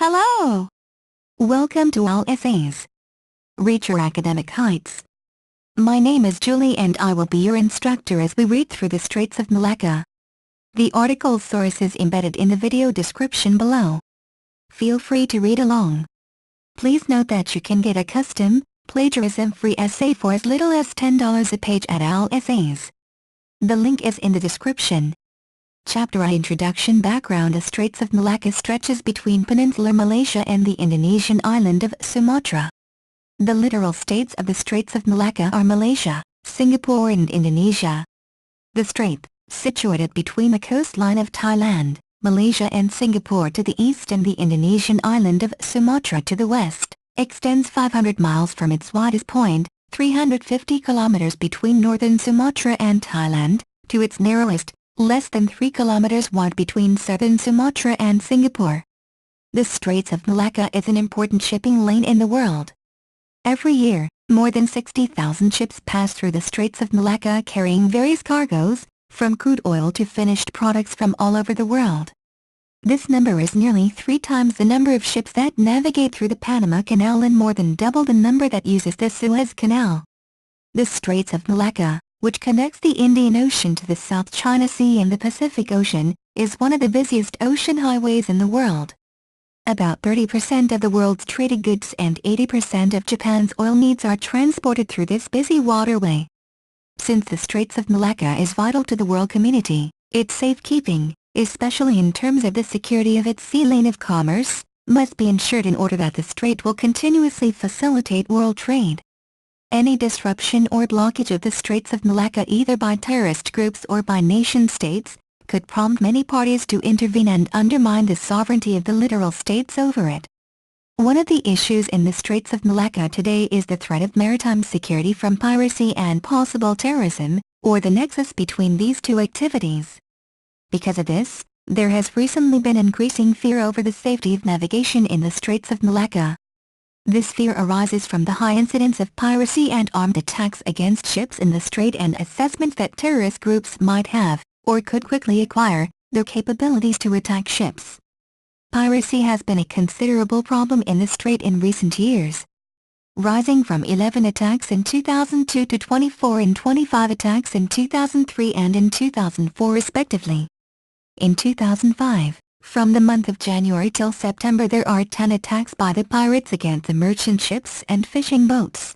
Hello! Welcome to All Essays. Reach your academic heights. My name is Julie and I will be your instructor as we read through the Straits of Malacca. The article's source is embedded in the video description below. Feel free to read along. Please note that you can get a custom, plagiarism-free essay for as little as $10 a page at All Essays. The link is in the description. Chapter I Introduction Background. The Straits of Malacca stretches between peninsular Malaysia and the Indonesian island of Sumatra. The littoral states of the Straits of Malacca are Malaysia, Singapore and Indonesia. The strait, situated between the coastline of Thailand, Malaysia and Singapore to the east and the Indonesian island of Sumatra to the west, extends 500 miles from its widest point, 350 kilometers between northern Sumatra and Thailand, to its narrowest, less than 3 kilometers wide between southern Sumatra and Singapore. The Straits of Malacca is an important shipping lane in the world. Every year, more than 60,000 ships pass through the Straits of Malacca carrying various cargoes, from crude oil to finished products from all over the world. This number is nearly 3 times the number of ships that navigate through the Panama Canal and more than double the number that uses the Suez Canal. The Straits of Malacca, which connects the Indian Ocean to the South China Sea and the Pacific Ocean, is one of the busiest ocean highways in the world. About 30% of the world's traded goods and 80% of Japan's oil needs are transported through this busy waterway. Since the Straits of Malacca is vital to the world community, its safekeeping, especially in terms of the security of its sea lane of commerce, must be ensured in order that the strait will continuously facilitate world trade. Any disruption or blockage of the Straits of Malacca either by terrorist groups or by nation-states, could prompt many parties to intervene and undermine the sovereignty of the littoral states over it. One of the issues in the Straits of Malacca today is the threat of maritime security from piracy and possible terrorism, or the nexus between these two activities. Because of this, there has recently been increasing fear over the safety of navigation in the Straits of Malacca. This fear arises from the high incidence of piracy and armed attacks against ships in the strait and assessments that terrorist groups might have, or could quickly acquire, the capabilities to attack ships. Piracy has been a considerable problem in the strait in recent years, rising from 11 attacks in 2002 to 24 and 25 attacks in 2003 and in 2004 respectively. In 2005, from the month of January till September there are 10 attacks by the pirates against the merchant ships and fishing boats.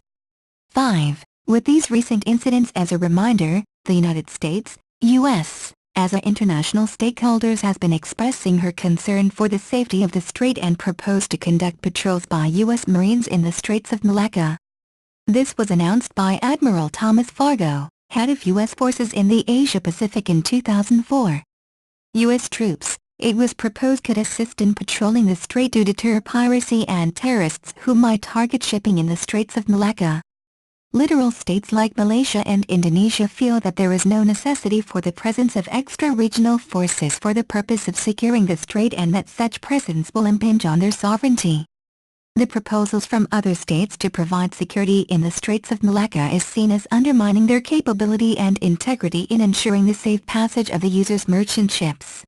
5. With these recent incidents as a reminder, the United States, U.S., as our international stakeholders has been expressing her concern for the safety of the strait and proposed to conduct patrols by U.S. Marines in the Straits of Malacca. This was announced by Admiral Thomas Fargo, head of U.S. forces in the Asia-Pacific in 2004. U.S. troops, it was proposed, could assist in patrolling the strait to deter piracy and terrorists who might target shipping in the Straits of Malacca. Littoral states like Malaysia and Indonesia feel that there is no necessity for the presence of extra-regional forces for the purpose of securing the strait and that such presence will impinge on their sovereignty. The proposals from other states to provide security in the Straits of Malacca is seen as undermining their capability and integrity in ensuring the safe passage of the users' merchant ships.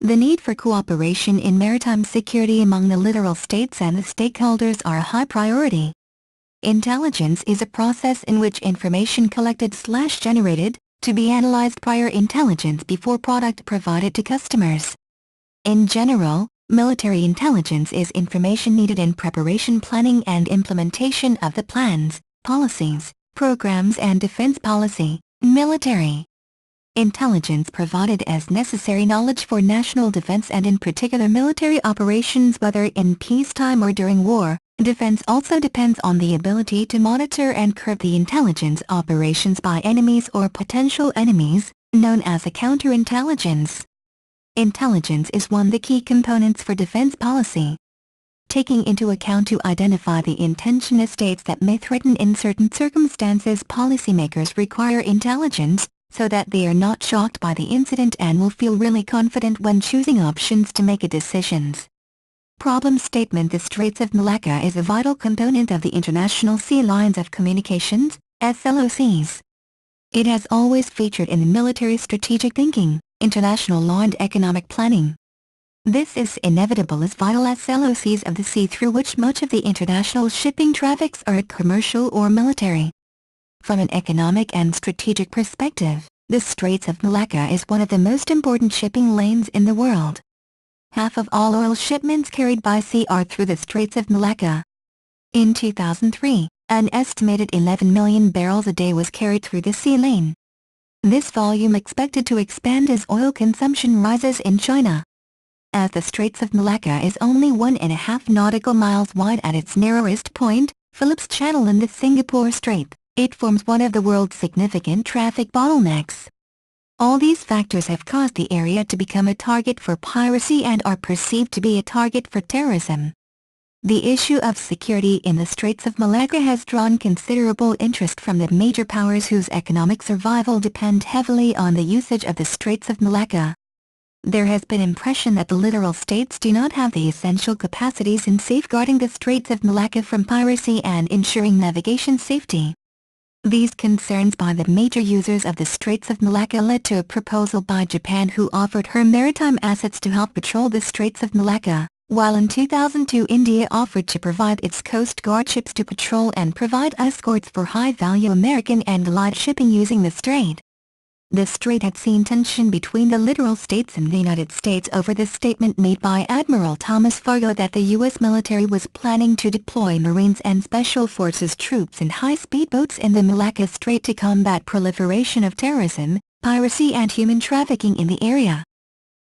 The need for cooperation in maritime security among the littoral states and the stakeholders are a high priority. Intelligence is a process in which information collected/generated, to be analyzed prior intelligence before product provided to customers. In general, military intelligence is information needed in preparation, planning and implementation of the plans, policies, programs and defense policy. Military intelligence provided as necessary knowledge for national defense and in particular military operations whether in peacetime or during war. Defense also depends on the ability to monitor and curb the intelligence operations by enemies or potential enemies, known as a counterintelligence. Intelligence is one of the key components for defense policy. Taking into account to identify the intention of states that may threaten in certain circumstances, policymakers require intelligence, so that they are not shocked by the incident and will feel really confident when choosing options to make decisions. Problem statement: the Straits of Malacca is a vital component of the International Sea Lines of Communications, SLOCs. It has always featured in the military strategic thinking, international law and economic planning. This is inevitable as vital as LOCs of the sea through which much of the international shipping traffics are commercial or military. From an economic and strategic perspective, the Straits of Malacca is one of the most important shipping lanes in the world. Half of all oil shipments carried by sea are through the Straits of Malacca. In 2003, an estimated 11 million barrels a day was carried through the sea lane. This volume expected to expand as oil consumption rises in China. As the Straits of Malacca is only 1.5 nautical miles wide at its narrowest point, Phillips Channel in the Singapore Strait, it forms one of the world's significant traffic bottlenecks. All these factors have caused the area to become a target for piracy and are perceived to be a target for terrorism. The issue of security in the Straits of Malacca has drawn considerable interest from the major powers whose economic survival depend heavily on the usage of the Straits of Malacca. There has been impression that the littoral states do not have the essential capacities in safeguarding the Straits of Malacca from piracy and ensuring navigation safety. These concerns by the major users of the Straits of Malacca led to a proposal by Japan, who offered her maritime assets to help patrol the Straits of Malacca, while in 2002 India offered to provide its Coast Guard ships to patrol and provide escorts for high-value American and allied shipping using the strait. The strait had seen tension between the littoral states and the United States over the statement made by Admiral Thomas Fargo that the U.S. military was planning to deploy Marines and Special Forces troops in high-speed boats in the Malacca Strait to combat proliferation of terrorism, piracy and human trafficking in the area.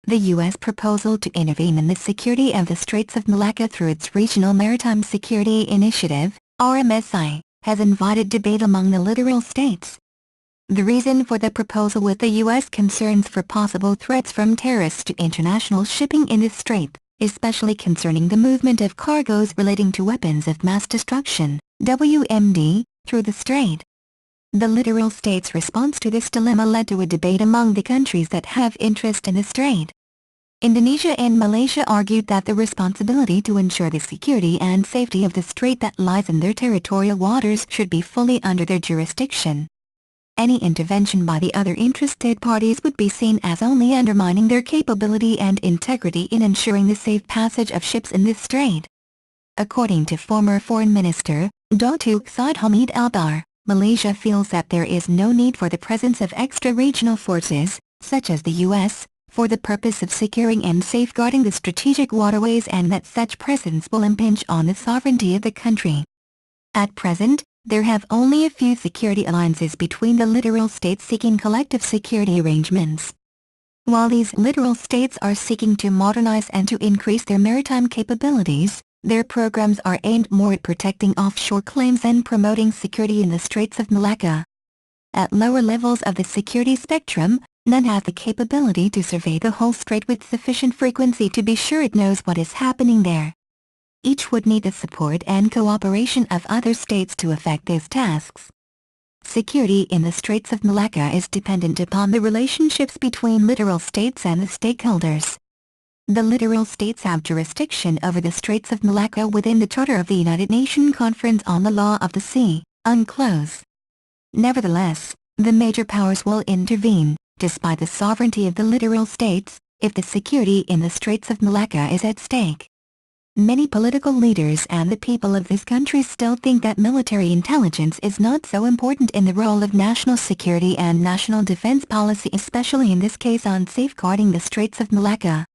The U.S. proposal to intervene in the security of the Straits of Malacca through its Regional Maritime Security Initiative, RMSI, has invited debate among the littoral states. The reason for the proposal with the U.S. concerns for possible threats from terrorists to international shipping in the strait, especially concerning the movement of cargoes relating to weapons of mass destruction, WMD, through the strait. The littoral states' response to this dilemma led to a debate among the countries that have interest in the strait. Indonesia and Malaysia argued that the responsibility to ensure the security and safety of the strait that lies in their territorial waters should be fully under their jurisdiction. Any intervention by the other interested parties would be seen as only undermining their capability and integrity in ensuring the safe passage of ships in this strait. According to former Foreign Minister, Datuk Said Hamid Albar, Malaysia feels that there is no need for the presence of extra-regional forces, such as the U.S., for the purpose of securing and safeguarding the strategic waterways, and that such presence will impinge on the sovereignty of the country. At present, there have only a few security alliances between the littoral states seeking collective security arrangements. While these littoral states are seeking to modernize and to increase their maritime capabilities, their programs are aimed more at protecting offshore claims and promoting security in the Straits of Malacca. At lower levels of the security spectrum, none have the capability to survey the whole strait with sufficient frequency to be sure it knows what is happening there. Each would need the support and cooperation of other states to effect these tasks. Security in the Straits of Malacca is dependent upon the relationships between littoral states and the stakeholders. The littoral states have jurisdiction over the Straits of Malacca within the Charter of the United Nations Conference on the Law of the Sea, UNCLOS. Nevertheless, the major powers will intervene, despite the sovereignty of the littoral states, if the security in the Straits of Malacca is at stake. Many political leaders and the people of this country still think that military intelligence is not so important in the role of national security and national defense policy, especially in this case on safeguarding the Straits of Malacca.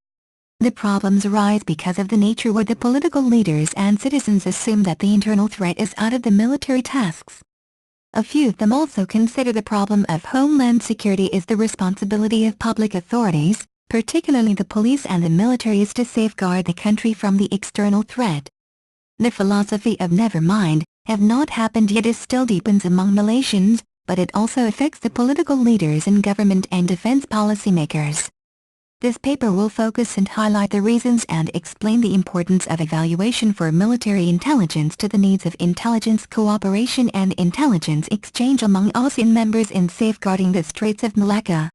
The problems arise because of the nature where the political leaders and citizens assume that the internal threat is out of the military tasks. A few of them also consider the problem of homeland security is the responsibility of public authorities, particularly the police and the military, is to safeguard the country from the external threat. The philosophy of "never mind, have not happened yet" is still deepens among Malaysians, but it also affects the political leaders in government and defense policymakers. This paper will focus and highlight the reasons and explain the importance of evaluation for military intelligence to the needs of intelligence cooperation and intelligence exchange among ASEAN members in safeguarding the Straits of Malacca.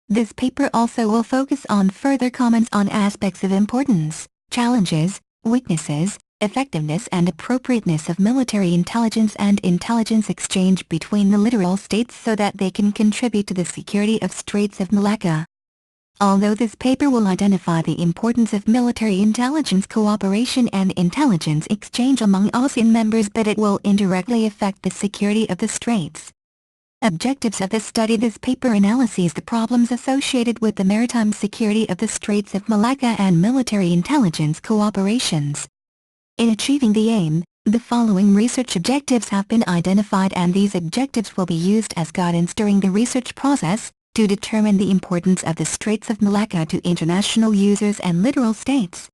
This paper also will focus on further comments on aspects of importance, challenges, weaknesses, effectiveness and appropriateness of military intelligence and intelligence exchange between the littoral states so that they can contribute to the security of Straits of Malacca. Although this paper will identify the importance of military intelligence cooperation and intelligence exchange among ASEAN members, but it will indirectly affect the security of the Straits. Objectives of the study. This paper analyses the problems associated with the maritime security of the Straits of Malacca and military intelligence cooperations. In achieving the aim, the following research objectives have been identified, and these objectives will be used as guidance during the research process, to determine the importance of the Straits of Malacca to international users and littoral states.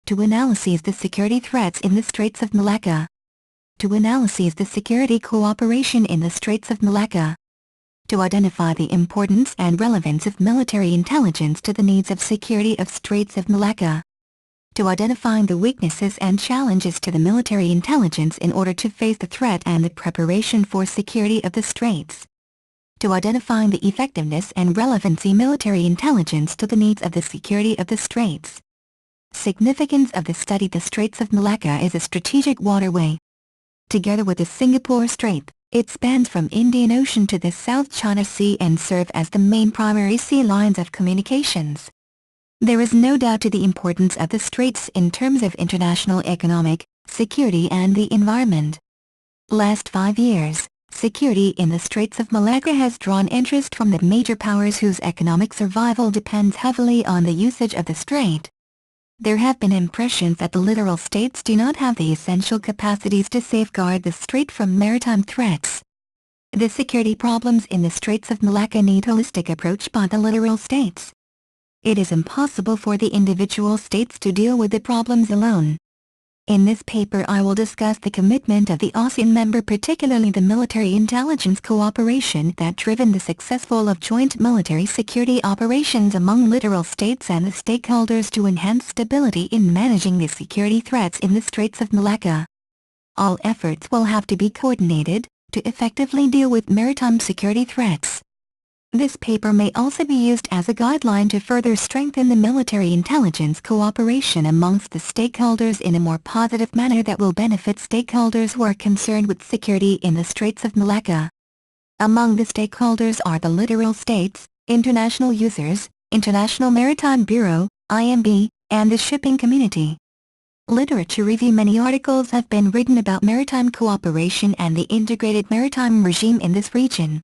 To analyze the security threats in the Straits of Malacca. To analyze the security cooperation in the Straits of Malacca. To identify the importance and relevance of military intelligence to the needs of security of Straits of Malacca. To identify the weaknesses and challenges to the military intelligence in order to face the threat and the preparation for security of the Straits. To identify the effectiveness and relevancy military intelligence to the needs of the security of the Straits. Significance of the study. The Straits of Malacca is a strategic waterway. Together with the Singapore Strait, it spans from Indian Ocean to the South China Sea and serve as the main primary sea lines of communications. There is no doubt to the importance of the Straits in terms of international economic, security and the environment. Last 5 years, security in the Straits of Malacca has drawn interest from the major powers whose economic survival depends heavily on the usage of the strait. There have been impressions that the littoral states do not have the essential capacities to safeguard the strait from maritime threats. The security problems in the Straits of Malacca need holistic approach by the littoral states. It is impossible for the individual states to deal with the problems alone. In this paper I will discuss the commitment of the ASEAN member, particularly the military intelligence cooperation that driven the successful of joint military security operations among littoral states and the stakeholders to enhance stability in managing the security threats in the Straits of Malacca. All efforts will have to be coordinated to effectively deal with maritime security threats. This paper may also be used as a guideline to further strengthen the military intelligence cooperation amongst the stakeholders in a more positive manner that will benefit stakeholders who are concerned with security in the Straits of Malacca. Among the stakeholders are the littoral states, international users, International Maritime Bureau, IMB, and the shipping community. Literature review. Many articles have been written about maritime cooperation and the integrated maritime regime in this region.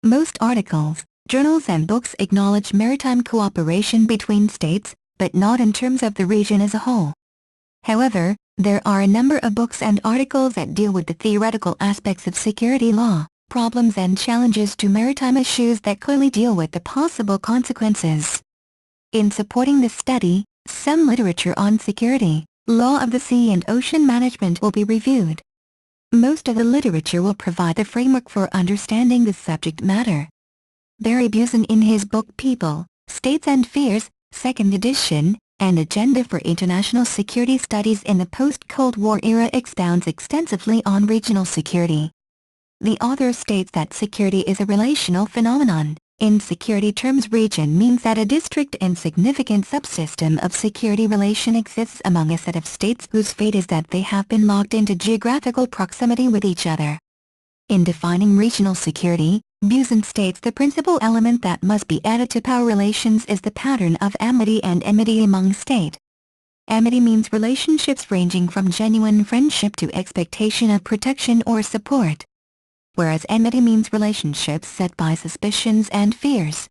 Most articles, journals and books acknowledge maritime cooperation between states, but not in terms of the region as a whole. However, there are a number of books and articles that deal with the theoretical aspects of security law, problems and challenges to maritime issues that clearly deal with the possible consequences. In supporting this study, some literature on security, law of the sea and ocean management will be reviewed. Most of the literature will provide the framework for understanding the subject matter. Barry Busen, in his book People, States and Fears, 2nd edition, An Agenda for International Security Studies in the Post-Cold War Era, expounds extensively on regional security. The author states that security is a relational phenomenon. In security terms, region means that a distinct and significant subsystem of security relation exists among a set of states whose fate is that they have been locked into geographical proximity with each other. In defining regional security, Busen states the principal element that must be added to power relations is the pattern of amity and enmity among states. Amity means relationships ranging from genuine friendship to expectation of protection or support, whereas enmity means relationships set by suspicions and fears.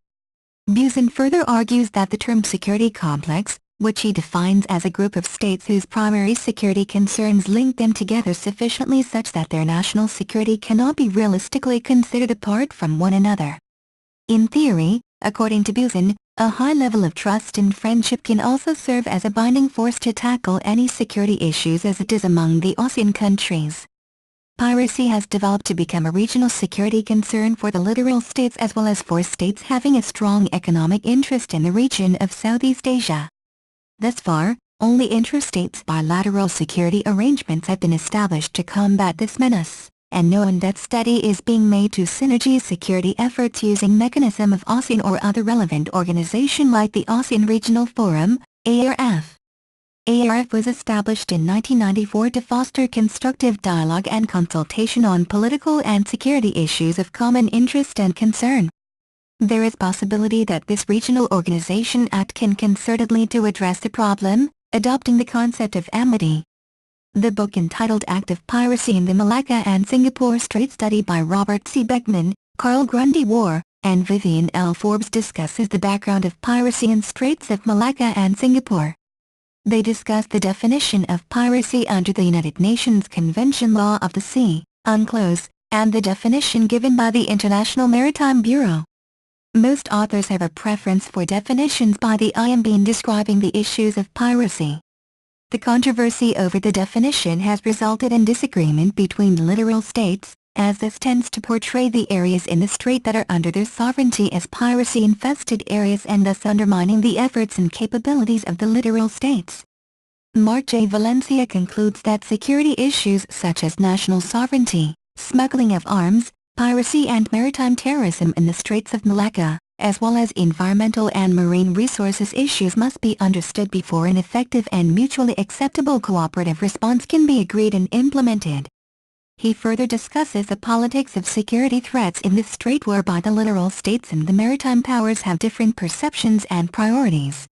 Busen further argues that the term security complex, which he defines as a group of states whose primary security concerns link them together sufficiently such that their national security cannot be realistically considered apart from one another. In theory, according to Busen, a high level of trust and friendship can also serve as a binding force to tackle any security issues as it is among the ASEAN countries. Piracy has developed to become a regional security concern for the littoral states as well as for states having a strong economic interest in the region of Southeast Asia. Thus far, only inter-states bilateral security arrangements have been established to combat this menace, and no in-depth study is being made to synergize security efforts using mechanism of ASEAN or other relevant organization like the ASEAN Regional Forum, ARF. ARF was established in 1994 to foster constructive dialogue and consultation on political and security issues of common interest and concern. There is possibility that this regional organization act can concertedly to address the problem, adopting the concept of amity. The book entitled Active Piracy in the Malacca and Singapore Straits study by Robert C. Beckman, Carl Grundy War, and Vivian L. Forbes discusses the background of piracy in Straits of Malacca and Singapore. They discuss the definition of piracy under the United Nations Convention Law of the Sea, UNCLOS, and the definition given by the International Maritime Bureau. Most authors have a preference for definitions by the IMB in describing the issues of piracy. The controversy over the definition has resulted in disagreement between the littoral states, as this tends to portray the areas in the strait that are under their sovereignty as piracy-infested areas and thus undermining the efforts and capabilities of the littoral states. Mark J. Valencia concludes that security issues such as national sovereignty, smuggling of arms, piracy and maritime terrorism in the Straits of Malacca, as well as environmental and marine resources issues must be understood before an effective and mutually acceptable cooperative response can be agreed and implemented. He further discusses the politics of security threats in this strait whereby the littoral states and the maritime powers have different perceptions and priorities.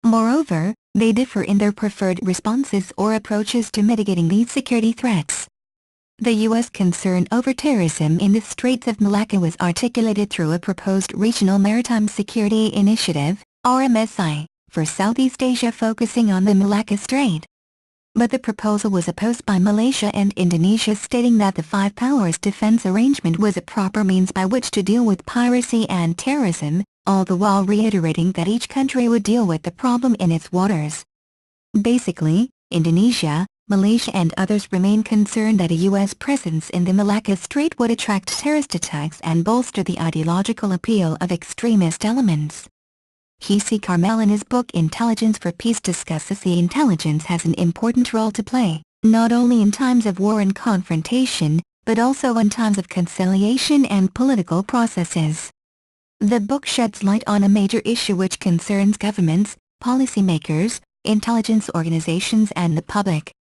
Moreover, they differ in their preferred responses or approaches to mitigating these security threats. The U.S. concern over terrorism in the Straits of Malacca was articulated through a proposed Regional Maritime Security Initiative, RMSI, for Southeast Asia focusing on the Malacca Strait. But the proposal was opposed by Malaysia and Indonesia, stating that the Five Powers Defense Arrangement was a proper means by which to deal with piracy and terrorism, all the while reiterating that each country would deal with the problem in its waters. Basically, Indonesia, Malaysia and others remain concerned that a U.S. presence in the Malacca Strait would attract terrorist attacks and bolster the ideological appeal of extremist elements. H.C. Carmel in his book Intelligence for Peace discusses the intelligence has an important role to play, not only in times of war and confrontation, but also in times of conciliation and political processes. The book sheds light on a major issue which concerns governments, policymakers, intelligence organizations and the public.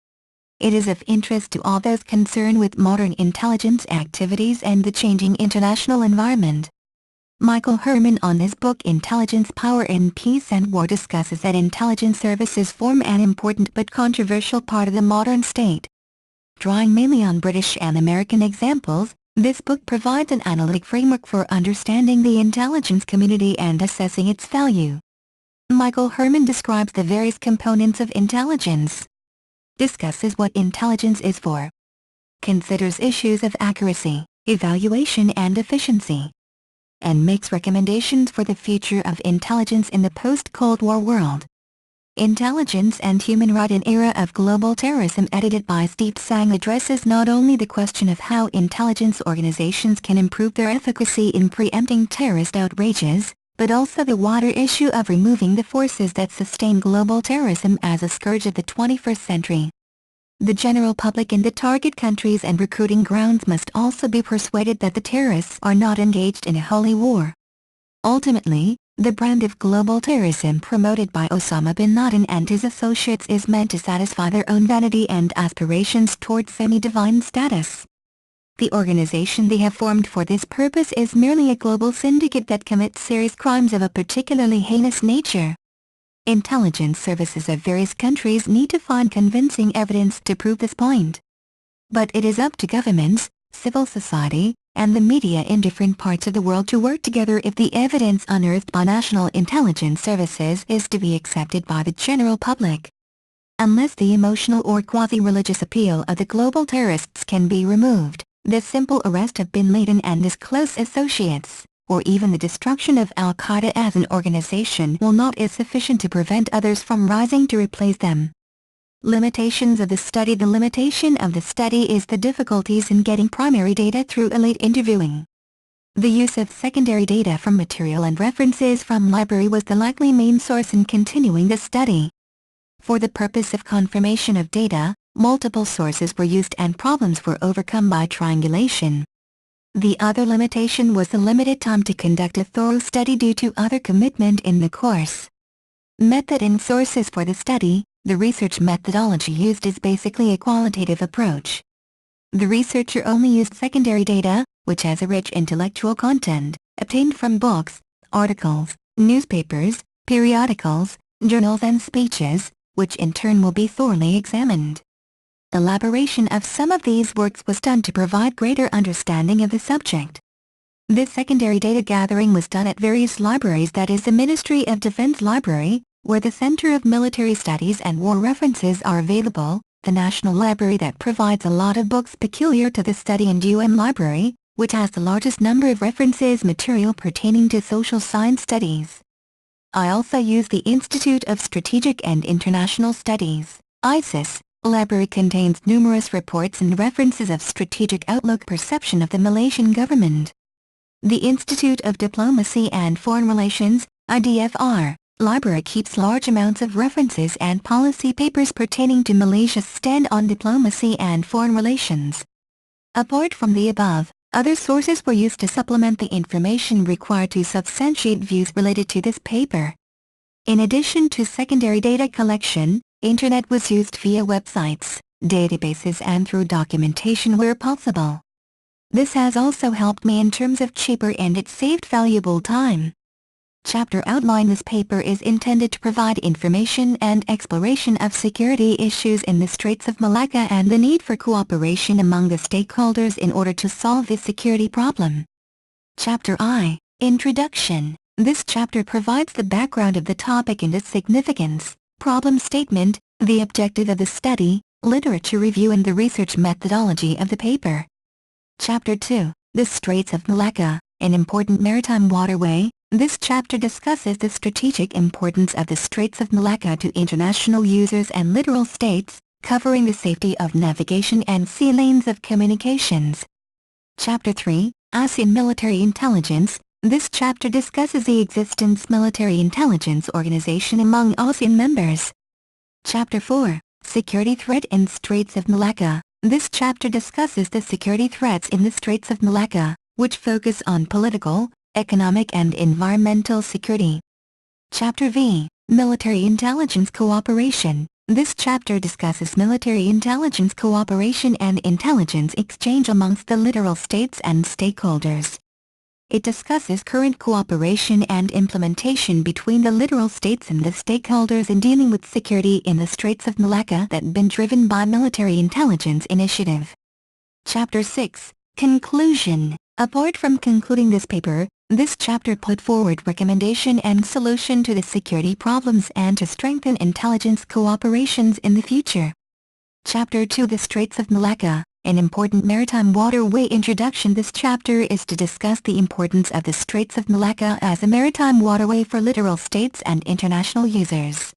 It is of interest to all those concerned with modern intelligence activities and the changing international environment. Michael Herman on his book Intelligence Power in Peace and War discusses that intelligence services form an important but controversial part of the modern state. Drawing mainly on British and American examples, this book provides an analytic framework for understanding the intelligence community and assessing its value. Michael Herman describes the various components of intelligence, discusses what intelligence is for, considers issues of accuracy, evaluation and efficiency, and makes recommendations for the future of intelligence in the post-Cold War world. Intelligence and Human Right in Era of Global Terrorism, edited by Steve Sang, addresses not only the question of how intelligence organizations can improve their efficacy in preempting terrorist outrages, but also the wider issue of removing the forces that sustain global terrorism as a scourge of the 21st century. The general public in the target countries and recruiting grounds must also be persuaded that the terrorists are not engaged in a holy war. Ultimately, the brand of global terrorism promoted by Osama bin Laden and his associates is meant to satisfy their own vanity and aspirations toward semi-divine status. The organization they have formed for this purpose is merely a global syndicate that commits serious crimes of a particularly heinous nature. Intelligence services of various countries need to find convincing evidence to prove this point. But it is up to governments, civil society, and the media in different parts of the world to work together if the evidence unearthed by national intelligence services is to be accepted by the general public. Unless the emotional or quasi-religious appeal of the global terrorists can be removed, the simple arrest of bin Laden and his close associates, or even the destruction of Al-Qaeda as an organization will not is sufficient to prevent others from rising to replace them. Limitations of the study. The limitation of the study is the difficulties in getting primary data through elite interviewing. The use of secondary data from material and references from library was the likely main source in continuing the study. For the purpose of confirmation of data, multiple sources were used and problems were overcome by triangulation. The other limitation was the limited time to conduct a thorough study due to other commitment in the course. Method and sources for the study. The research methodology used is basically a qualitative approach. The researcher only used secondary data, which has a rich intellectual content, obtained from books, articles, newspapers, periodicals, journals and speeches, which in turn will be thoroughly examined. Elaboration of some of these works was done to provide greater understanding of the subject. This secondary data gathering was done at various libraries, that is the Ministry of Defense Library, where the Center of Military Studies and War References are available, the National Library that provides a lot of books peculiar to the study, and Library, which has the largest number of references material pertaining to social science studies. I also use the Institute of Strategic and International Studies, ISIS. Library contains numerous reports and references of strategic outlook perception of the Malaysian government. The Institute of Diplomacy and Foreign Relations, IDFR, library keeps large amounts of references and policy papers pertaining to Malaysia's stand on diplomacy and foreign relations. Apart from the above, other sources were used to supplement the information required to substantiate views related to this paper. In addition to secondary data collection, Internet was used via websites, databases and through documentation where possible. This has also helped me in terms of cheaper, and it saved valuable time. Chapter outline. This paper is intended to provide information and exploration of security issues in the Straits of Malacca and the need for cooperation among the stakeholders in order to solve this security problem. Chapter I. Introduction. This chapter provides the background of the topic and its significance, problem statement, the objective of the study, literature review and the research methodology of the paper. Chapter 2. The Straits of Malacca, an important maritime waterway. This chapter discusses the strategic importance of the Straits of Malacca to international users and littoral states, covering the safety of navigation and sea lanes of communications. Chapter 3. ASEAN Military Intelligence. This chapter discusses the existence military intelligence organization among ASEAN members. Chapter 4. Security threat in Straits of Malacca. This chapter discusses the security threats in the Straits of Malacca, which focus on political, economic and environmental security. Chapter V. Military Intelligence Cooperation. This chapter discusses military intelligence cooperation and intelligence exchange amongst the littoral states and stakeholders. It discusses current cooperation and implementation between the littoral states and the stakeholders in dealing with security in the Straits of Malacca that been driven by military intelligence initiative. Chapter 6. Conclusion. Apart from concluding this paper, this chapter put forward recommendation and solution to the security problems and to strengthen intelligence cooperations in the future. Chapter 2. The Straits of Malacca, an important maritime waterway. Introduction. This chapter is to discuss the importance of the Straits of Malacca as a maritime waterway for littoral states and international users.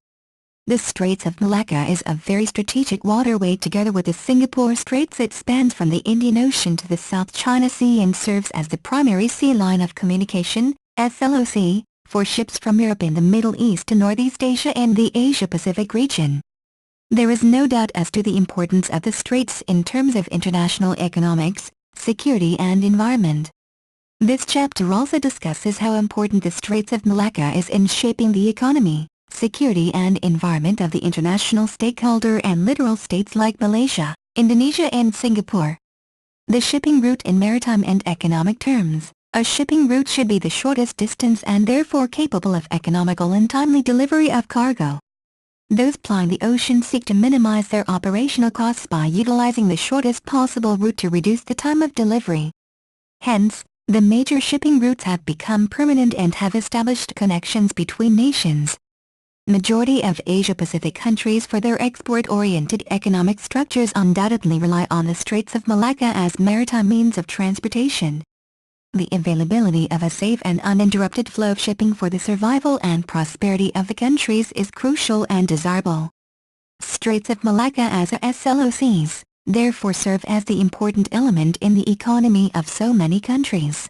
The Straits of Malacca is a very strategic waterway. Together with the Singapore Straits, it spans from the Indian Ocean to the South China Sea and serves as the primary sea line of communication, SLOC, for ships from Europe and the Middle East to Northeast Asia and the Asia-Pacific region. There is no doubt as to the importance of the Straits in terms of international economics, security and environment. This chapter also discusses how important the Straits of Malacca is in shaping the economy, security and environment of the international stakeholder and littoral states like Malaysia, Indonesia and Singapore. The shipping route in maritime and economic terms. A shipping route should be the shortest distance and therefore capable of economical and timely delivery of cargo. Those plying the ocean seek to minimize their operational costs by utilizing the shortest possible route to reduce the time of delivery. Hence, the major shipping routes have become permanent and have established connections between nations. Majority of Asia-Pacific countries for their export-oriented economic structures undoubtedly rely on the Straits of Malacca as maritime means of transportation. The availability of a safe and uninterrupted flow of shipping for the survival and prosperity of the countries is crucial and desirable. Straits of Malacca as SLOCs, therefore serve as the important element in the economy of so many countries.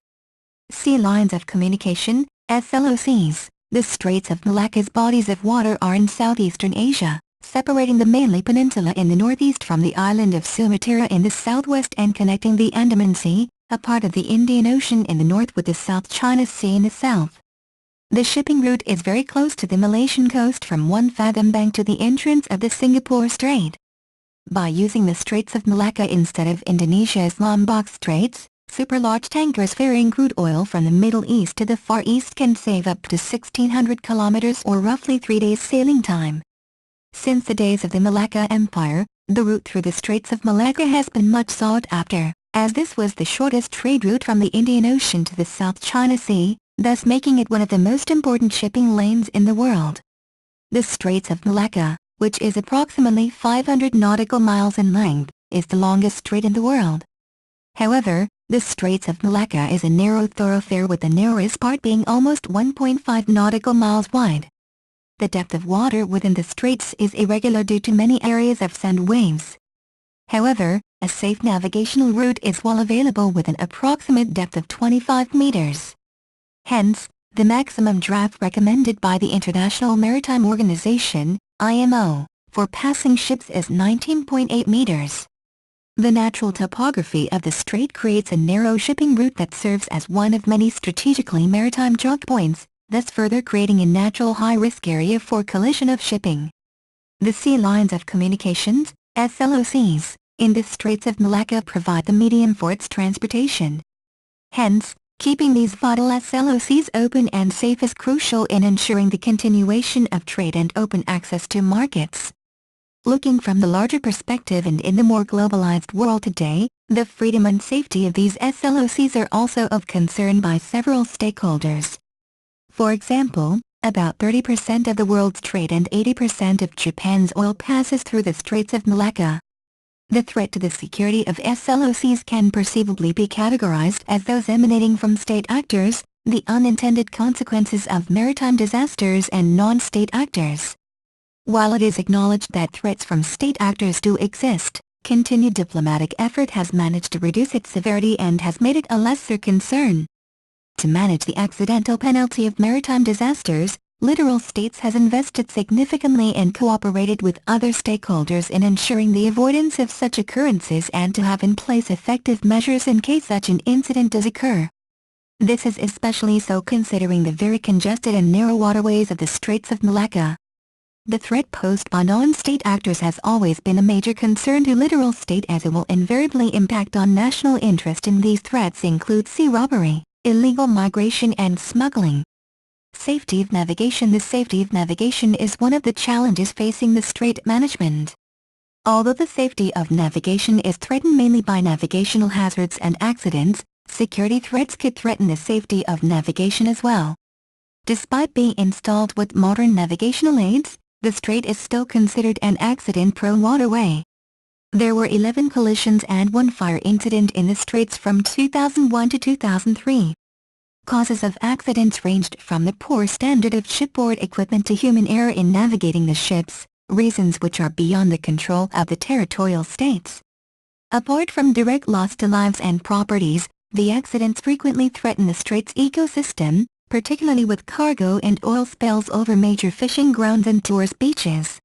Sea lines of communication, SLOCs. The Straits of Malacca's bodies of water are in southeastern Asia, separating the Malay Peninsula in the northeast from the island of Sumatra in the southwest and connecting the Andaman Sea, a part of the Indian Ocean in the north, with the South China Sea in the south. The shipping route is very close to the Malaysian coast from 1 fathom bank to the entrance of the Singapore Strait. By using the Straits of Malacca instead of Indonesia's Lombok Straits, Super-large tankers ferrying crude oil from the Middle East to the Far East can save up to 1,600 kilometers or roughly 3 days sailing time. Since the days of the Malacca Empire, the route through the Straits of Malacca has been much sought after, as this was the shortest trade route from the Indian Ocean to the South China Sea, thus making it one of the most important shipping lanes in the world. The Straits of Malacca, which is approximately 500 nautical miles in length, is the longest strait in the world. However, the Straits of Malacca is a narrow thoroughfare with the narrowest part being almost 1.5 nautical miles wide. The depth of water within the straits is irregular due to many areas of sand waves. However, a safe navigational route is well available with an approximate depth of 25 meters. Hence, the maximum draft recommended by the International Maritime Organization, IMO, for passing ships is 19.8 meters. The natural topography of the strait creates a narrow shipping route that serves as one of many strategically maritime choke points, thus further creating a natural high-risk area for collision of shipping. The sea lines of communications, SLOCs, in the Straits of Malacca provide the medium for its transportation. Hence, keeping these vital SLOCs open and safe is crucial in ensuring the continuation of trade and open access to markets. Looking from the larger perspective and in the more globalized world today, the freedom and safety of these SLOCs are also of concern by several stakeholders. For example, about 30% of the world's trade and 80% of Japan's oil passes through the Straits of Malacca. The threat to the security of SLOCs can perceivably be categorized as those emanating from state actors, the unintended consequences of maritime disasters and non-state actors. While it is acknowledged that threats from state actors do exist, continued diplomatic effort has managed to reduce its severity and has made it a lesser concern. To manage the accidental penalty of maritime disasters, littoral states has invested significantly and cooperated with other stakeholders in ensuring the avoidance of such occurrences and to have in place effective measures in case such an incident does occur. This is especially so considering the very congested and narrow waterways of the Straits of Malacca. The threat posed by non-state actors has always been a major concern to littoral state as it will invariably impact on national interest, and these threats include sea robbery, illegal migration and smuggling. Safety of navigation. The safety of navigation is one of the challenges facing the strait management. Although the safety of navigation is threatened mainly by navigational hazards and accidents, security threats could threaten the safety of navigation as well. Despite being installed with modern navigational aids, the strait is still considered an accident-prone waterway. There were 11 collisions and 1 fire incident in the straits from 2001 to 2003. Causes of accidents ranged from the poor standard of shipboard equipment to human error in navigating the ships, reasons which are beyond the control of the territorial states. Apart from direct loss to lives and properties, the accidents frequently threaten the strait's ecosystem, particularly with cargo and oil spills over major fishing grounds and tourist beaches.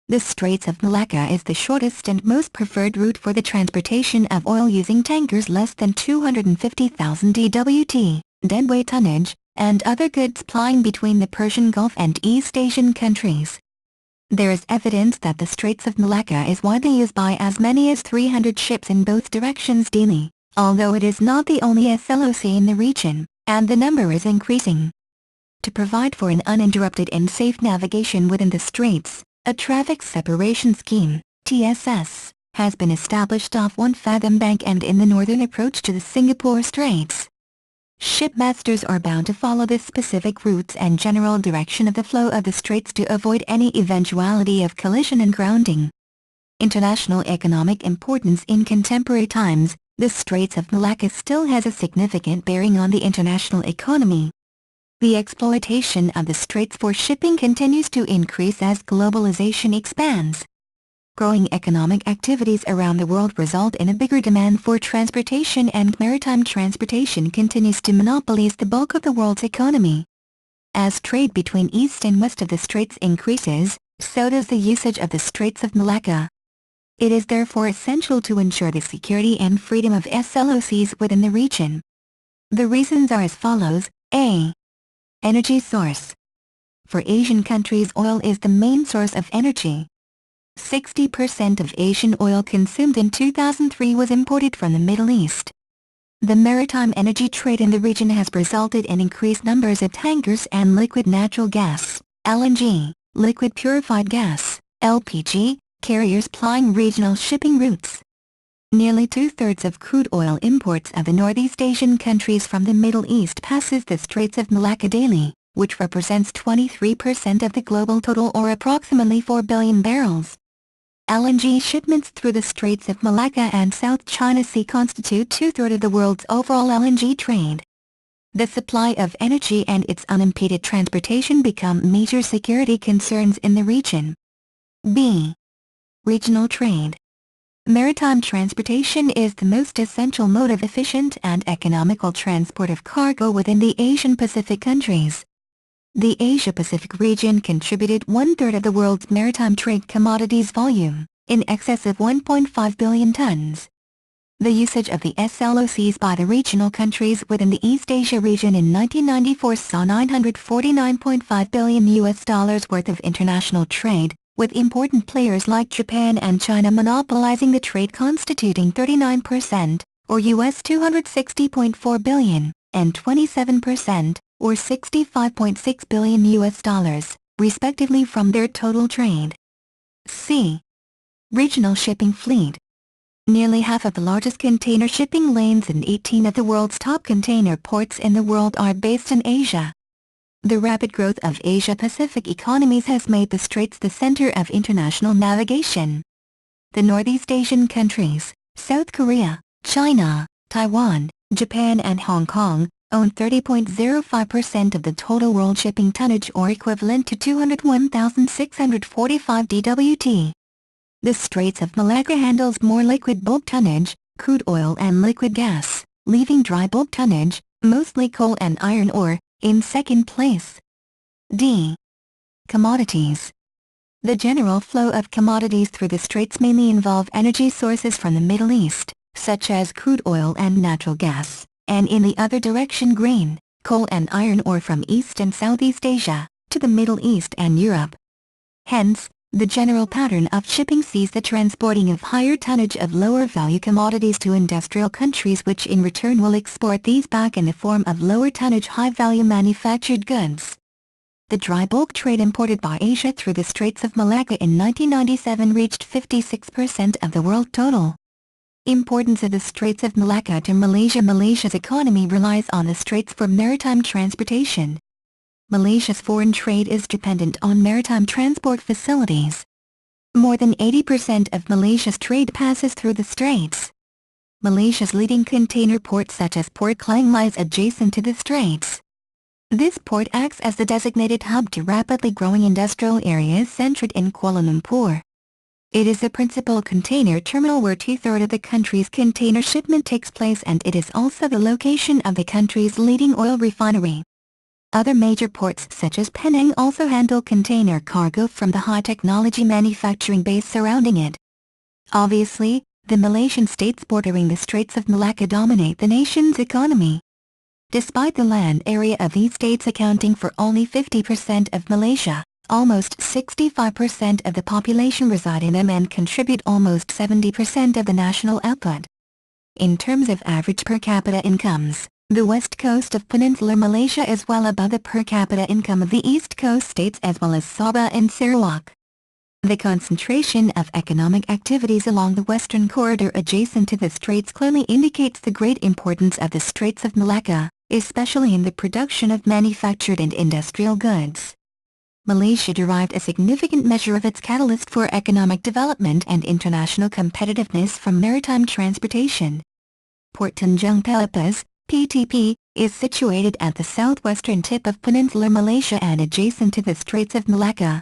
The Straits of Malacca is the shortest and most preferred route for the transportation of oil using tankers less than 250,000 DWT, deadweight tonnage, and other goods plying between the Persian Gulf and East Asian countries. There is evidence that the Straits of Malacca is widely used by as many as 300 ships in both directions daily, although it is not the only SLOC in the region, and the number is increasing. To provide for an uninterrupted and safe navigation within the straits, a traffic separation scheme, TSS, has been established off One Fathom Bank and in the northern approach to the Singapore Straits. Shipmasters are bound to follow the specific routes and general direction of the flow of the straits to avoid any eventuality of collision and grounding. International economic importance. In contemporary times, the Straits of Malacca still has a significant bearing on the international economy. The exploitation of the straits for shipping continues to increase as globalization expands. Growing economic activities around the world result in a bigger demand for transportation, and maritime transportation continues to monopolize the bulk of the world's economy. As trade between east and west of the straits increases, so does the usage of the Straits of Malacca. It is therefore essential to ensure the security and freedom of SLOCs within the region. The reasons are as follows. A. Energy source. For Asian countries, oil is the main source of energy. 60% of Asian oil consumed in 2003 was imported from the Middle East. The maritime energy trade in the region has resulted in increased numbers of tankers and liquid natural gas, LNG, liquid purified gas, LPG, carriers plying regional shipping routes. Nearly two-thirds of crude oil imports of the Northeast Asian countries from the Middle East passes the Straits of Malacca daily, which represents 23% of the global total or approximately 4 billion barrels. LNG shipments through the Straits of Malacca and South China Sea constitute two-thirds of the world's overall LNG trade. The supply of energy and its unimpeded transportation become major security concerns in the region. B. Regional trade. Maritime transportation is the most essential mode of efficient and economical transport of cargo within the Asian-Pacific countries. The Asia-Pacific region contributed one-third of the world's maritime trade commodities volume, in excess of 1.5 billion tons. The usage of the SLOCs by the regional countries within the East Asia region in 1994 saw $949.5 billion worth of international trade, with important players like Japan and China monopolizing the trade constituting 39%, or $260.4 billion, and 27%, or $65.6 billion, respectively from their total trade. C. Regional shipping fleet. Nearly half of the largest container shipping lanes and 18 of the world's top container ports in the world are based in Asia. The rapid growth of Asia-Pacific economies has made the Straits the center of international navigation. The Northeast Asian countries, South Korea, China, Taiwan, Japan and Hong Kong, own 30.05% of the total world shipping tonnage or equivalent to 201,645 dwt. The Straits of Malacca handles more liquid bulk tonnage, crude oil and liquid gas, leaving dry bulk tonnage, mostly coal and iron ore, in second place. D. Commodities. The general flow of commodities through the Straits mainly involve energy sources from the Middle East, such as crude oil and natural gas, and in the other direction grain, coal and iron ore from East and Southeast Asia, to the Middle East and Europe. Hence, the general pattern of shipping sees the transporting of higher tonnage of lower value commodities to industrial countries which in return will export these back in the form of lower tonnage high value manufactured goods. The dry bulk trade imported by Asia through the Straits of Malacca in 1997 reached 56% of the world total. Importance of the Straits of Malacca to Malaysia. Malaysia's economy relies on the Straits for maritime transportation. Malaysia's foreign trade is dependent on maritime transport facilities. More than 80% of Malaysia's trade passes through the Straits. Malaysia's leading container port such as Port Klang lies adjacent to the Straits. This port acts as the designated hub to rapidly growing industrial areas centered in Kuala Lumpur. It is the principal container terminal where two-thirds of the country's container shipment takes place, and it is also the location of the country's leading oil refinery. Other major ports such as Penang also handle container cargo from the high-technology manufacturing base surrounding it. Obviously, the Malaysian states bordering the Straits of Malacca dominate the nation's economy. Despite the land area of these states accounting for only 50% of Malaysia, almost 65% of the population reside in them and contribute almost 70% of the national output. In terms of average per capita incomes, the west coast of peninsular Malaysia is well above the per capita income of the east coast states as well as Sabah and Sarawak. The concentration of economic activities along the western corridor adjacent to the Straits clearly indicates the great importance of the Straits of Malacca, especially in the production of manufactured and industrial goods. Malaysia derived a significant measure of its catalyst for economic development and international competitiveness from maritime transportation. Port Tanjung Pelepas, PTP, is situated at the southwestern tip of peninsular Malaysia and adjacent to the Straits of Malacca.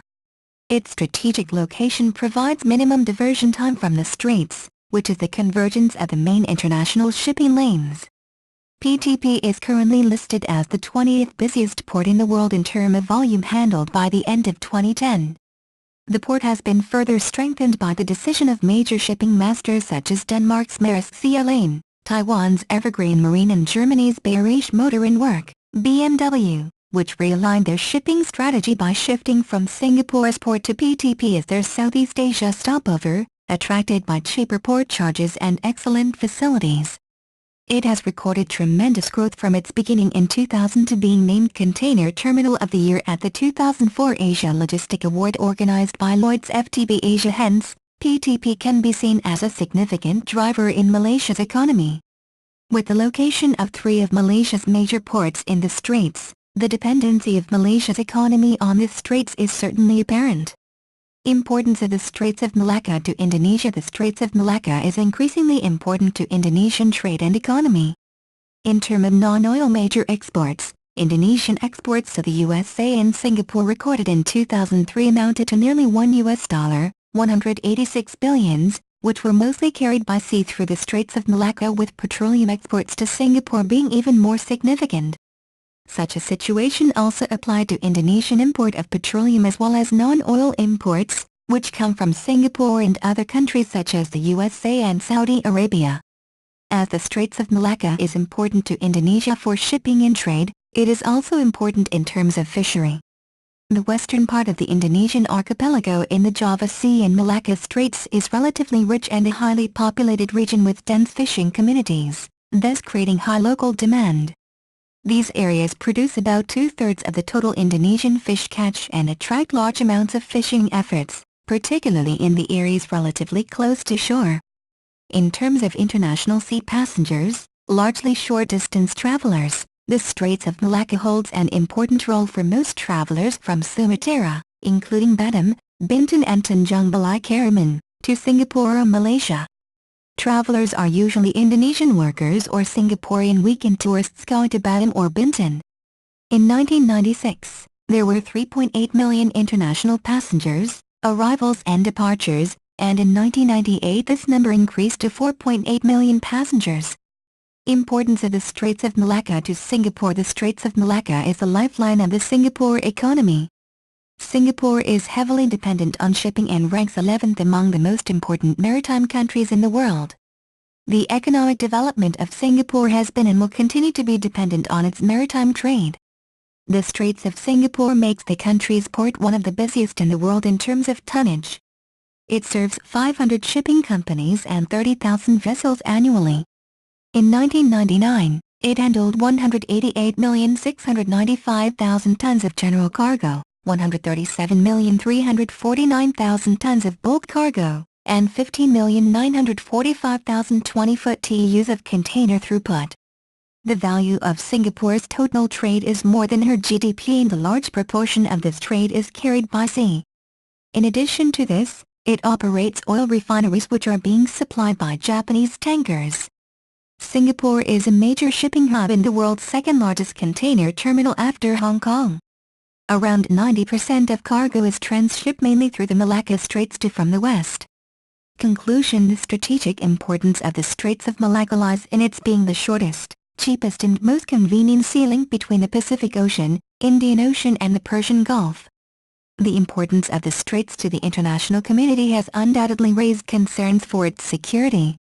Its strategic location provides minimum diversion time from the Straits, which is the convergence of the main international shipping lanes. PTP is currently listed as the 20th busiest port in the world in terms of volume handled by the end of 2010. The port has been further strengthened by the decision of major shipping masters such as Denmark's Maersk Sea Line, Taiwan's Evergreen Marine and Germany's Bayerisch Motor and Work, BMW, which realigned their shipping strategy by shifting from Singapore's port to PTP as their Southeast Asia stopover, attracted by cheaper port charges and excellent facilities. It has recorded tremendous growth from its beginning in 2000 to being named Container Terminal of the Year at the 2004 Asia Logistic Award organized by Lloyd's FTB Asia. Hence, PTP can be seen as a significant driver in Malaysia's economy. With the location of three of Malaysia's major ports in the Straits, the dependency of Malaysia's economy on the Straits is certainly apparent. Importance of the Straits of Malacca to Indonesia. The Straits of Malacca is increasingly important to Indonesian trade and economy. In terms of non-oil major exports, Indonesian exports to the USA and Singapore recorded in 2003 amounted to nearly $186 billion, which were mostly carried by sea through the Straits of Malacca, with petroleum exports to Singapore being even more significant. Such a situation also applied to Indonesian import of petroleum as well as non-oil imports, which come from Singapore and other countries such as the USA and Saudi Arabia. As the Straits of Malacca is important to Indonesia for shipping and trade, it is also important in terms of fishery. The western part of the Indonesian archipelago in the Java Sea and Malacca Straits is relatively rich and a highly populated region with dense fishing communities, thus creating high local demand. These areas produce about 2/3 of the total Indonesian fish catch and attract large amounts of fishing efforts, particularly in the areas relatively close to shore. In terms of international sea passengers, largely short-distance travelers, the Straits of Malacca holds an important role for most travelers from Sumatra, including Batam, Bintan and Tanjung Balai Karimun, to Singapore or Malaysia. Travelers are usually Indonesian workers or Singaporean weekend tourists going to Batam or Bintan. In 1996, there were 3.8 million international passengers, arrivals and departures, and in 1998 this number increased to 4.8 million passengers. Importance of the Straits of Malacca to Singapore. The Straits of Malacca is the lifeline of the Singapore economy. Singapore is heavily dependent on shipping and ranks 11th among the most important maritime countries in the world. The economic development of Singapore has been and will continue to be dependent on its maritime trade. The Straits of Singapore makes the country's port one of the busiest in the world in terms of tonnage. It serves 500 shipping companies and 30,000 vessels annually. In 1999, it handled 188,695,000 tons of general cargo, 137,349,000 tons of bulk cargo, and 15,945,000 20-foot TEUs of container throughput. The value of Singapore's total trade is more than her GDP, and a large proportion of this trade is carried by sea. In addition to this, it operates oil refineries which are being supplied by Japanese tankers. Singapore is a major shipping hub and the world's second-largest container terminal after Hong Kong. Around 90% of cargo is transshipped mainly through the Malacca Straits to from the west. Conclusion. The strategic importance of the Straits of Malacca lies in its being the shortest, cheapest and most convenient sea link between the Pacific Ocean, Indian Ocean and the Persian Gulf. The importance of the Straits to the international community has undoubtedly raised concerns for its security.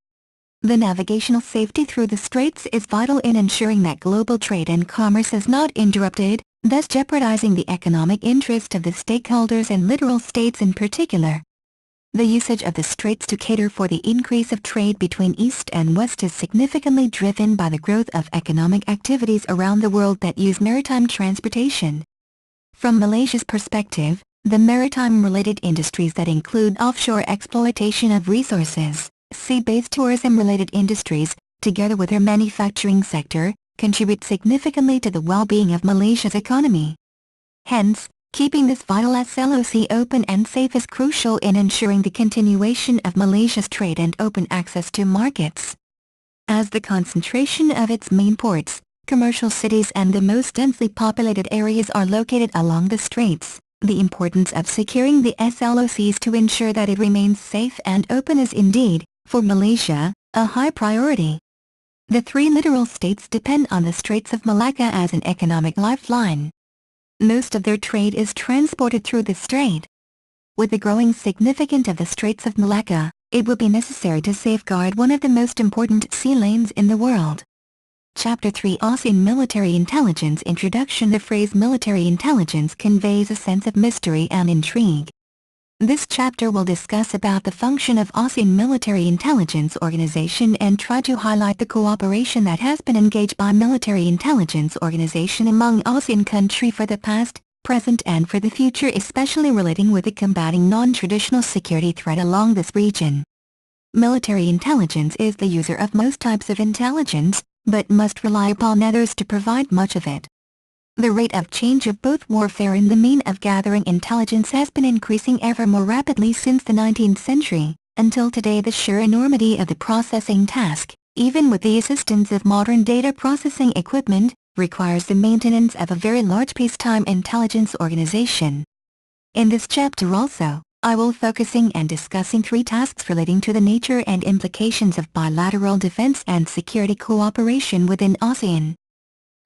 The navigational safety through the Straits is vital in ensuring that global trade and commerce is not interrupted, thus jeopardizing the economic interest of the stakeholders and littoral states in particular. The usage of the Straits to cater for the increase of trade between East and West is significantly driven by the growth of economic activities around the world that use maritime transportation. From Malaysia's perspective, the maritime-related industries that include offshore exploitation of resources, sea-based tourism-related industries, together with her manufacturing sector, contribute significantly to the well-being of Malaysia's economy. Hence, keeping this vital SLOC open and safe is crucial in ensuring the continuation of Malaysia's trade and open access to markets. As the concentration of its main ports, commercial cities and the most densely populated areas are located along the Straits, the importance of securing the SLOCs to ensure that it remains safe and open is indeed, for Malaysia, a high priority. The three littoral states depend on the Straits of Malacca as an economic lifeline. Most of their trade is transported through the strait. With the growing significance of the Straits of Malacca, it will be necessary to safeguard one of the most important sea lanes in the world. Chapter 3 ASEAN Military Intelligence Introduction. The phrase military intelligence conveys a sense of mystery and intrigue. This chapter will discuss about the function of ASEAN Military Intelligence Organization and try to highlight the cooperation that has been engaged by Military Intelligence Organization among ASEAN countries for the past, present and for the future, especially relating with the combating non-traditional security threat along this region. Military intelligence is the user of most types of intelligence, but must rely upon others to provide much of it. The rate of change of both warfare and the mean of gathering intelligence has been increasing ever more rapidly since the 19th century, until today the sheer enormity of the processing task, even with the assistance of modern data processing equipment, requires the maintenance of a very large peacetime intelligence organization. In this chapter also, I will focusing and discussing 3 tasks relating to the nature and implications of bilateral defense and security cooperation within ASEAN.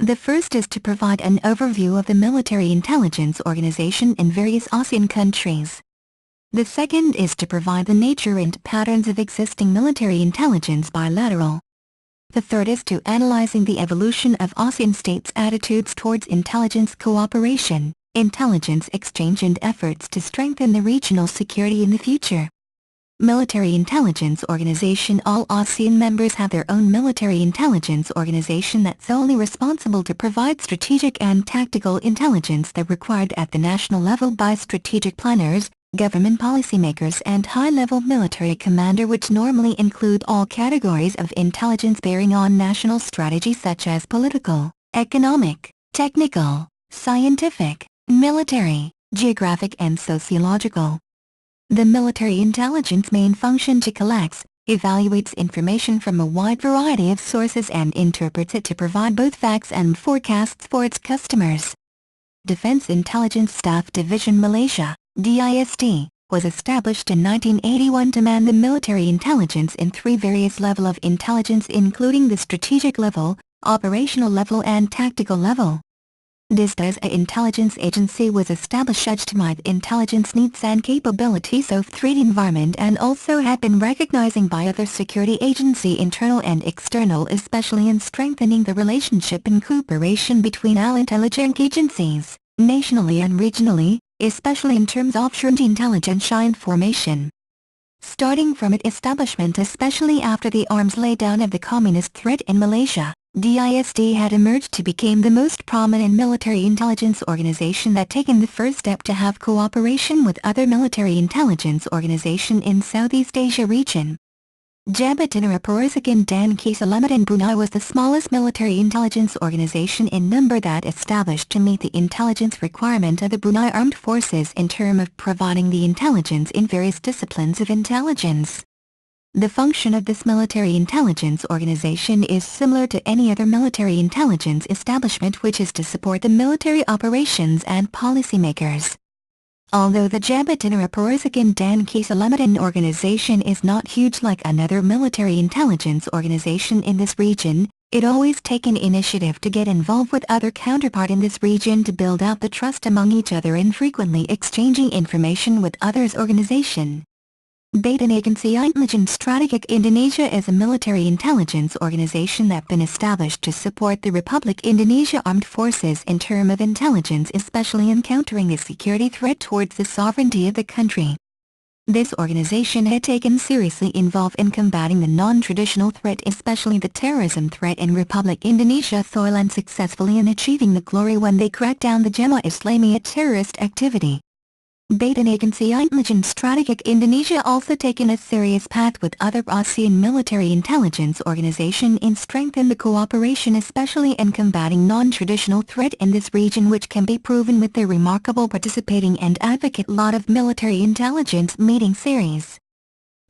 The first is to provide an overview of the military intelligence organization in various ASEAN countries. The second is to provide the nature and patterns of existing military intelligence bilateral. The third is to analyzing the evolution of ASEAN states' attitudes towards intelligence cooperation, intelligence exchange and efforts to strengthen the regional security in the future. Military Intelligence Organization. All ASEAN members have their own military intelligence organization that's solely responsible to provide strategic and tactical intelligence that required at the national level by strategic planners, government policymakers and high-level military commander, which normally include all categories of intelligence bearing on national strategy such as political, economic, technical, scientific, military, geographic and sociological. The military intelligence main function to collects, evaluates information from a wide variety of sources and interprets it to provide both facts and forecasts for its customers. Defense Intelligence Staff Division Malaysia, DIST, was established in 1981 to man the military intelligence in 3 various levels of intelligence including the strategic level, operational level and tactical level. DIST as an intelligence agency was established to meet intelligence needs and capabilities of threat environment and also had been recognizing by other security agency internal and external, especially in strengthening the relationship and cooperation between all intelligence agencies, nationally and regionally, especially in terms of joint intelligence information. Starting from its establishment, especially after the arms laydown of the communist threat in Malaysia, DIST had emerged to become the most prominent military intelligence organization that taken the first step to have cooperation with other military intelligence organizations in Southeast Asia region. Jabatan Perosakan dan Keselamatan Brunei was the smallest military intelligence organization in number that established to meet the intelligence requirement of the Brunei Armed Forces in terms of providing the intelligence in various disciplines of intelligence. The function of this military intelligence organization is similar to any other military intelligence establishment, which is to support the military operations and policymakers. Although the Jabatan Perosakan dan Keselamatan organization is not huge like another military intelligence organization in this region, it always taken initiative to get involved with other counterpart in this region to build out the trust among each other and frequently exchanging information with others organization. A9AYTZ355C Indonesia is a military intelligence organization that been established to support the Republic Indonesia Armed Forces in terms of intelligence, especially in countering the security threat towards the sovereignty of the country. This organization had taken seriously involved in combating the non-traditional threat, especially the terrorism threat in Republic Indonesia soil, and successfully in achieving the glory when they cracked down the Jemaah Islamiyah terrorist activity. A9AYTZ355C Strategic Indonesia also taken a serious path with other ASEAN military intelligence organization in strengthen the cooperation, especially in combating non-traditional threat in this region, which can be proven with their remarkable participating and advocate lot of military intelligence meeting series.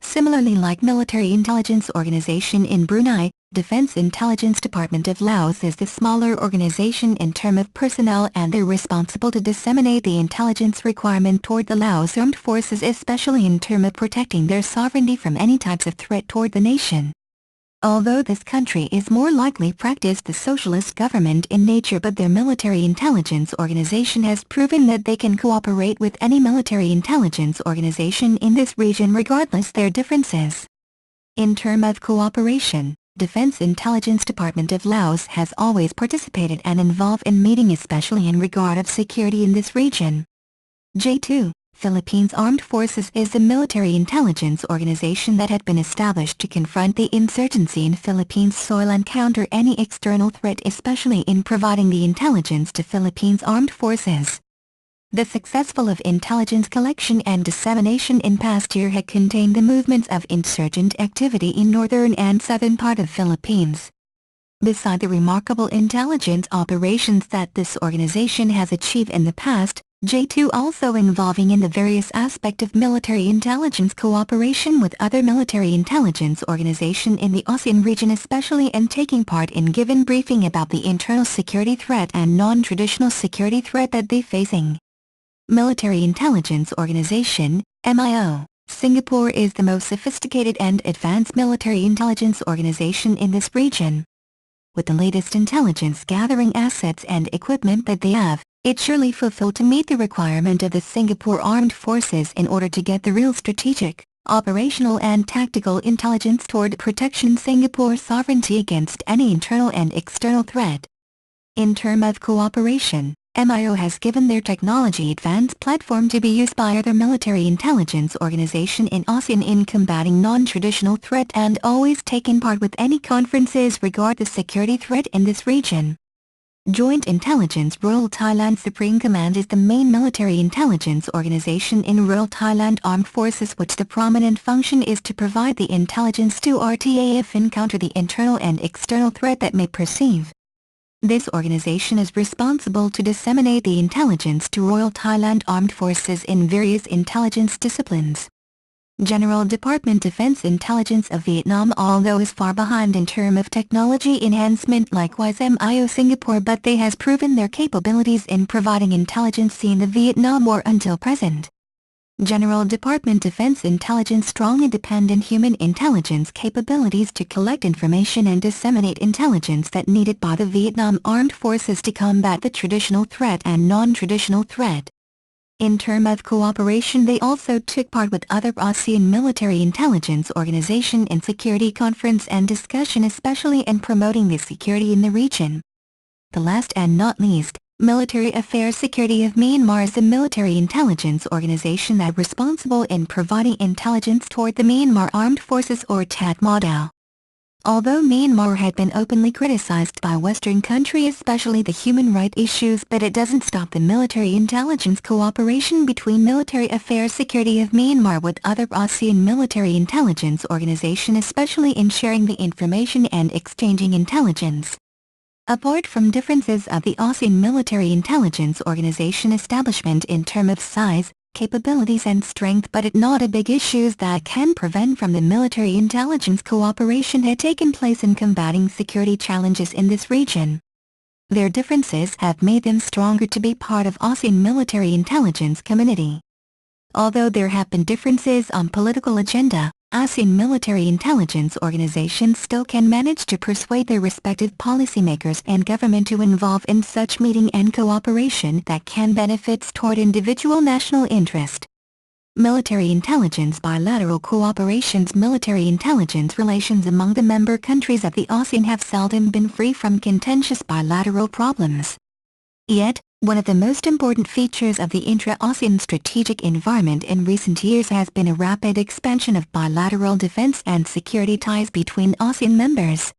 Similarly, like military intelligence organization in Brunei, Defense Intelligence Department of Laos is the smaller organization in terms of personnel, and they're responsible to disseminate the intelligence requirement toward the Laos Armed Forces, especially in terms of protecting their sovereignty from any types of threat toward the nation. Although this country is more likely practice the socialist government in nature, but their military intelligence organization has proven that they can cooperate with any military intelligence organization in this region regardless their differences. In terms of cooperation, Defense Intelligence Department of Laos has always participated and involved in meeting, especially in regard of security in this region. J2 Philippines Armed Forces is a military intelligence organization that had been established to confront the insurgency in Philippines soil and counter any external threat, especially in providing the intelligence to Philippines Armed Forces. The successful of intelligence collection and dissemination in past year had contained the movements of insurgent activity in northern and southern part of Philippines. Beside the remarkable intelligence operations that this organization has achieved in the past, J2 also involving in the various aspect of military intelligence cooperation with other military intelligence organization in the ASEAN region, especially and taking part in given briefing about the internal security threat and non-traditional security threat that they facing. Military Intelligence Organization, MIO, Singapore is the most sophisticated and advanced military intelligence organization in this region. With the latest intelligence gathering assets and equipment that they have, it surely fulfilled to meet the requirement of the Singapore Armed Forces in order to get the real strategic, operational and tactical intelligence toward protection Singapore's sovereignty against any internal and external threat. In terms of cooperation, MIO has given their technology advanced platform to be used by other military intelligence organization in ASEAN in combating non-traditional threat and always taken part with any conferences regard the security threat in this region. Joint Intelligence Royal Thailand Supreme Command is the main military intelligence organization in Royal Thailand Armed Forces, which the prominent function is to provide the intelligence to RTAF and counter the internal and external threat that may perceive. This organization is responsible to disseminate the intelligence to Royal Thailand Armed Forces in various intelligence disciplines. General Department Defense Intelligence of Vietnam, although is far behind in term of technology enhancement, likewise MIO Singapore, but they has proven their capabilities in providing intelligence in the Vietnam War until present. General Department Defense Intelligence strongly depend on human intelligence capabilities to collect information and disseminate intelligence that needed by the Vietnam Armed Forces to combat the traditional threat and non-traditional threat. In terms of cooperation, they also took part with other ASEAN military intelligence organization in security conference and discussion, especially in promoting the security in the region. The last and not least, Military Affairs Security of Myanmar is a military intelligence organization that responsible in providing intelligence toward the Myanmar Armed Forces or Tatmadaw. Although Myanmar had been openly criticized by Western countries, especially the human rights issues, but it doesn't stop the military intelligence cooperation between Military Affairs Security of Myanmar with other ASEAN military intelligence organizations, especially in sharing the information and exchanging intelligence. Apart from differences of the ASEAN military intelligence organization establishment in terms of size, capabilities and strength, but it not a big issues that can prevent from the military intelligence cooperation had taken place in combating security challenges in this region. Their differences have made them stronger to be part of ASEAN military intelligence community. Although there have been differences on political agenda, ASEAN military intelligence organizations still can manage to persuade their respective policymakers and government to involve in such meeting and cooperation that can benefits toward individual national interest. Military intelligence bilateral cooperations. Military intelligence relations among the member countries of the ASEAN have seldom been free from contentious bilateral problems. Yet, one of the most important features of the intra-ASEAN strategic environment in recent years has been a rapid expansion of bilateral defense and security ties between ASEAN members.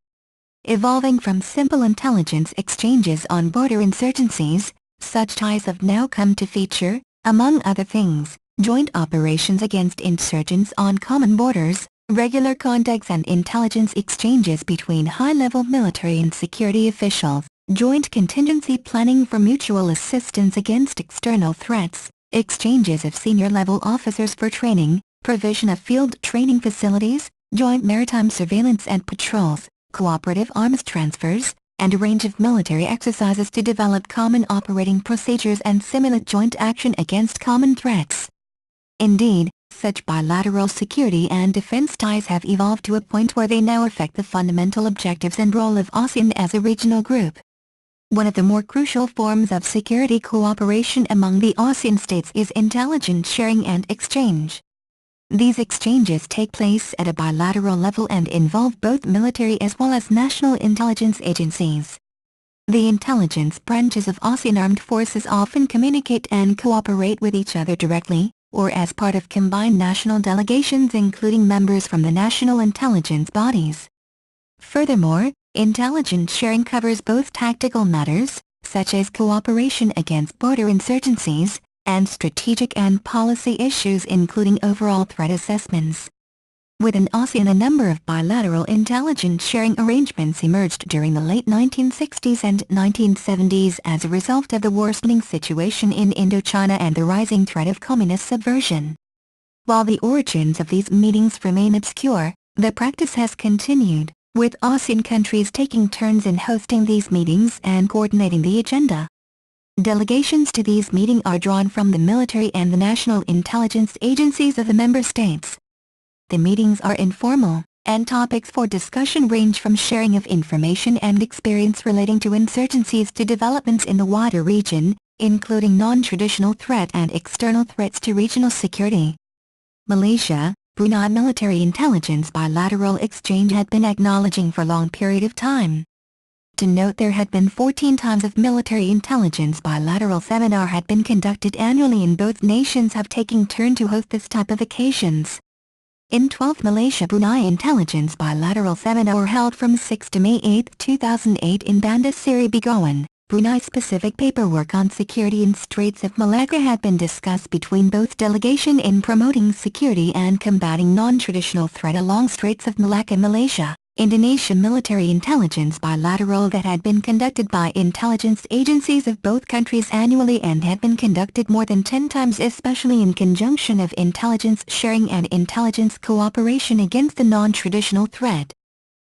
Evolving from simple intelligence exchanges on border insurgencies, such ties have now come to feature, among other things, joint operations against insurgents on common borders, regular contacts and intelligence exchanges between high-level military and security officials, joint contingency planning for mutual assistance against external threats, exchanges of senior-level officers for training, provision of field training facilities, joint maritime surveillance and patrols, cooperative arms transfers, and a range of military exercises to develop common operating procedures and simulate joint action against common threats. Indeed, such bilateral security and defense ties have evolved to a point where they now affect the fundamental objectives and role of ASEAN as a regional group. One of the more crucial forms of security cooperation among the ASEAN states is intelligence sharing and exchange. These exchanges take place at a bilateral level and involve both military as well as national intelligence agencies. The intelligence branches of ASEAN armed forces often communicate and cooperate with each other directly, or as part of combined national delegations including members from the national intelligence bodies. Furthermore, intelligence sharing covers both tactical matters, such as cooperation against border insurgencies, and strategic and policy issues including overall threat assessments. Within ASEAN, a number of bilateral intelligence sharing arrangements emerged during the late 1960s and 1970s as a result of the worsening situation in Indochina and the rising threat of communist subversion. While the origins of these meetings remain obscure, the practice has continued, with ASEAN countries taking turns in hosting these meetings and coordinating the agenda. Delegations to these meetings are drawn from the military and the national intelligence agencies of the member states. The meetings are informal, and topics for discussion range from sharing of information and experience relating to insurgencies to developments in the wider region, including non-traditional threat and external threats to regional security. Malaysia, Brunei military intelligence bilateral exchange had been acknowledging for a long period of time. To note, there had been 14 times of military intelligence bilateral seminar had been conducted annually, and both nations have taken turn to host this type of occasions. In 12th Malaysia-Brunei Intelligence Bilateral Seminar held from 6 to May 8, 2008 in Bandar Seri Begawan, Brunei. Specific paperwork on security in Straits of Malacca had been discussed between both delegations in promoting security and combating non-traditional threat along Straits of Malacca. Malaysia, Indonesia military intelligence bilateral that had been conducted by intelligence agencies of both countries annually and had been conducted more than 10 times, especially in conjunction of intelligence sharing and intelligence cooperation against the non-traditional threat.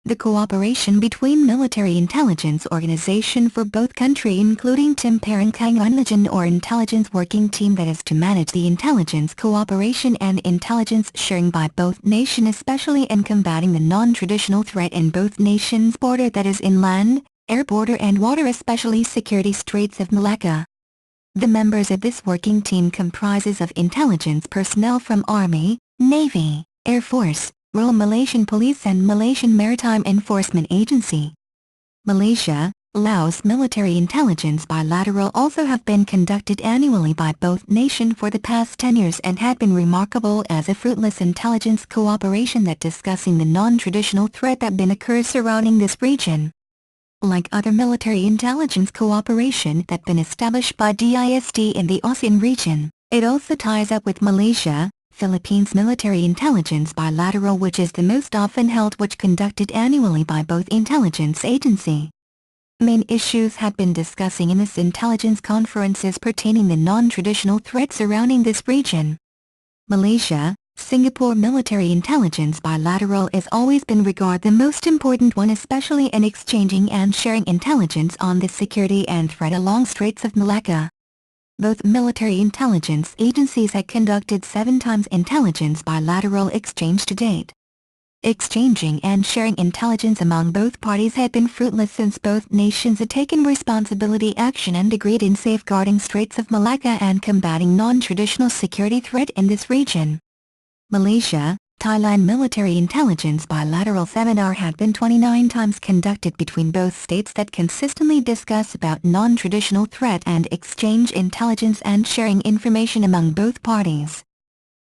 The cooperation between military intelligence organization for both countries including Tim Parangkangan or intelligence working team that is to manage the intelligence cooperation and intelligence sharing by both nations, especially in combating the non-traditional threat in both nations' border, that is inland, air border and water, especially security Straits of Malacca. The members of this working team comprises of intelligence personnel from Army, Navy, Air Force, Royal Malaysian Police and Malaysian Maritime Enforcement Agency. Malaysia, Laos military intelligence bilateral also have been conducted annually by both nations for the past 10 years and had been remarkable as a fruitless intelligence cooperation that discussing the non-traditional threat that been occurs surrounding this region. Like other military intelligence cooperation that been established by DISD in the ASEAN region, it also ties up with Malaysia, Philippines military intelligence bilateral, which is the most often held, which conducted annually by both intelligence agency. Main issues had been discussing in this intelligence conferences pertaining the non-traditional threats surrounding this region. Malaysia, Singapore military intelligence bilateral has always been regarded the most important one, especially in exchanging and sharing intelligence on the security and threat along Straits of Malacca. Both military intelligence agencies had conducted 7 times intelligence bilateral exchange to date. Exchanging and sharing intelligence among both parties had been fruitless since both nations had taken responsibility action and agreed in safeguarding Straits of Malacca and combating non-traditional security threat in this region. Malaysia, Thailand military intelligence bilateral seminar had been 29 times conducted between both states that consistently discuss about non-traditional threat and exchange intelligence and sharing information among both parties.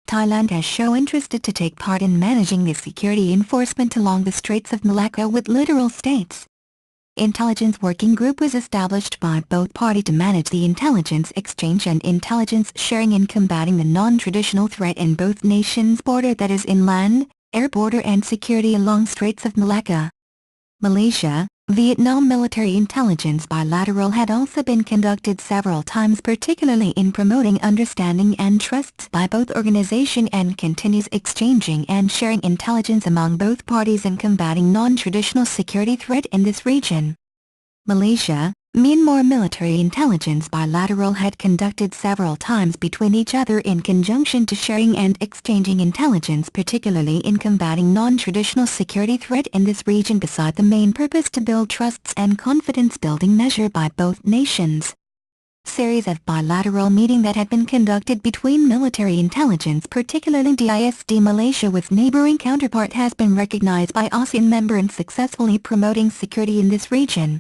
Thailand has shown interested to take part in managing the security enforcement along the Straits of Malacca with littoral states. Intelligence Working Group was established by both parties to manage the intelligence exchange and intelligence sharing in combating the non-traditional threat in both nations' border, that is inland, air border and security along Straits of Malacca. Malaysia, Vietnam military intelligence bilateral had also been conducted several times, particularly in promoting understanding and trusts by both organizations, and continues exchanging and sharing intelligence among both parties in combating non-traditional security threat in this region. Malaysia, Myanmar military intelligence bilateral had conducted several times between each other in conjunction to sharing and exchanging intelligence, particularly in combating non-traditional security threat in this region, beside the main purpose to build trusts and confidence building measure by both nations. Series of bilateral meeting that had been conducted between military intelligence, particularly DISD Malaysia with neighboring counterpart, has been recognized by ASEAN member in successfully promoting security in this region.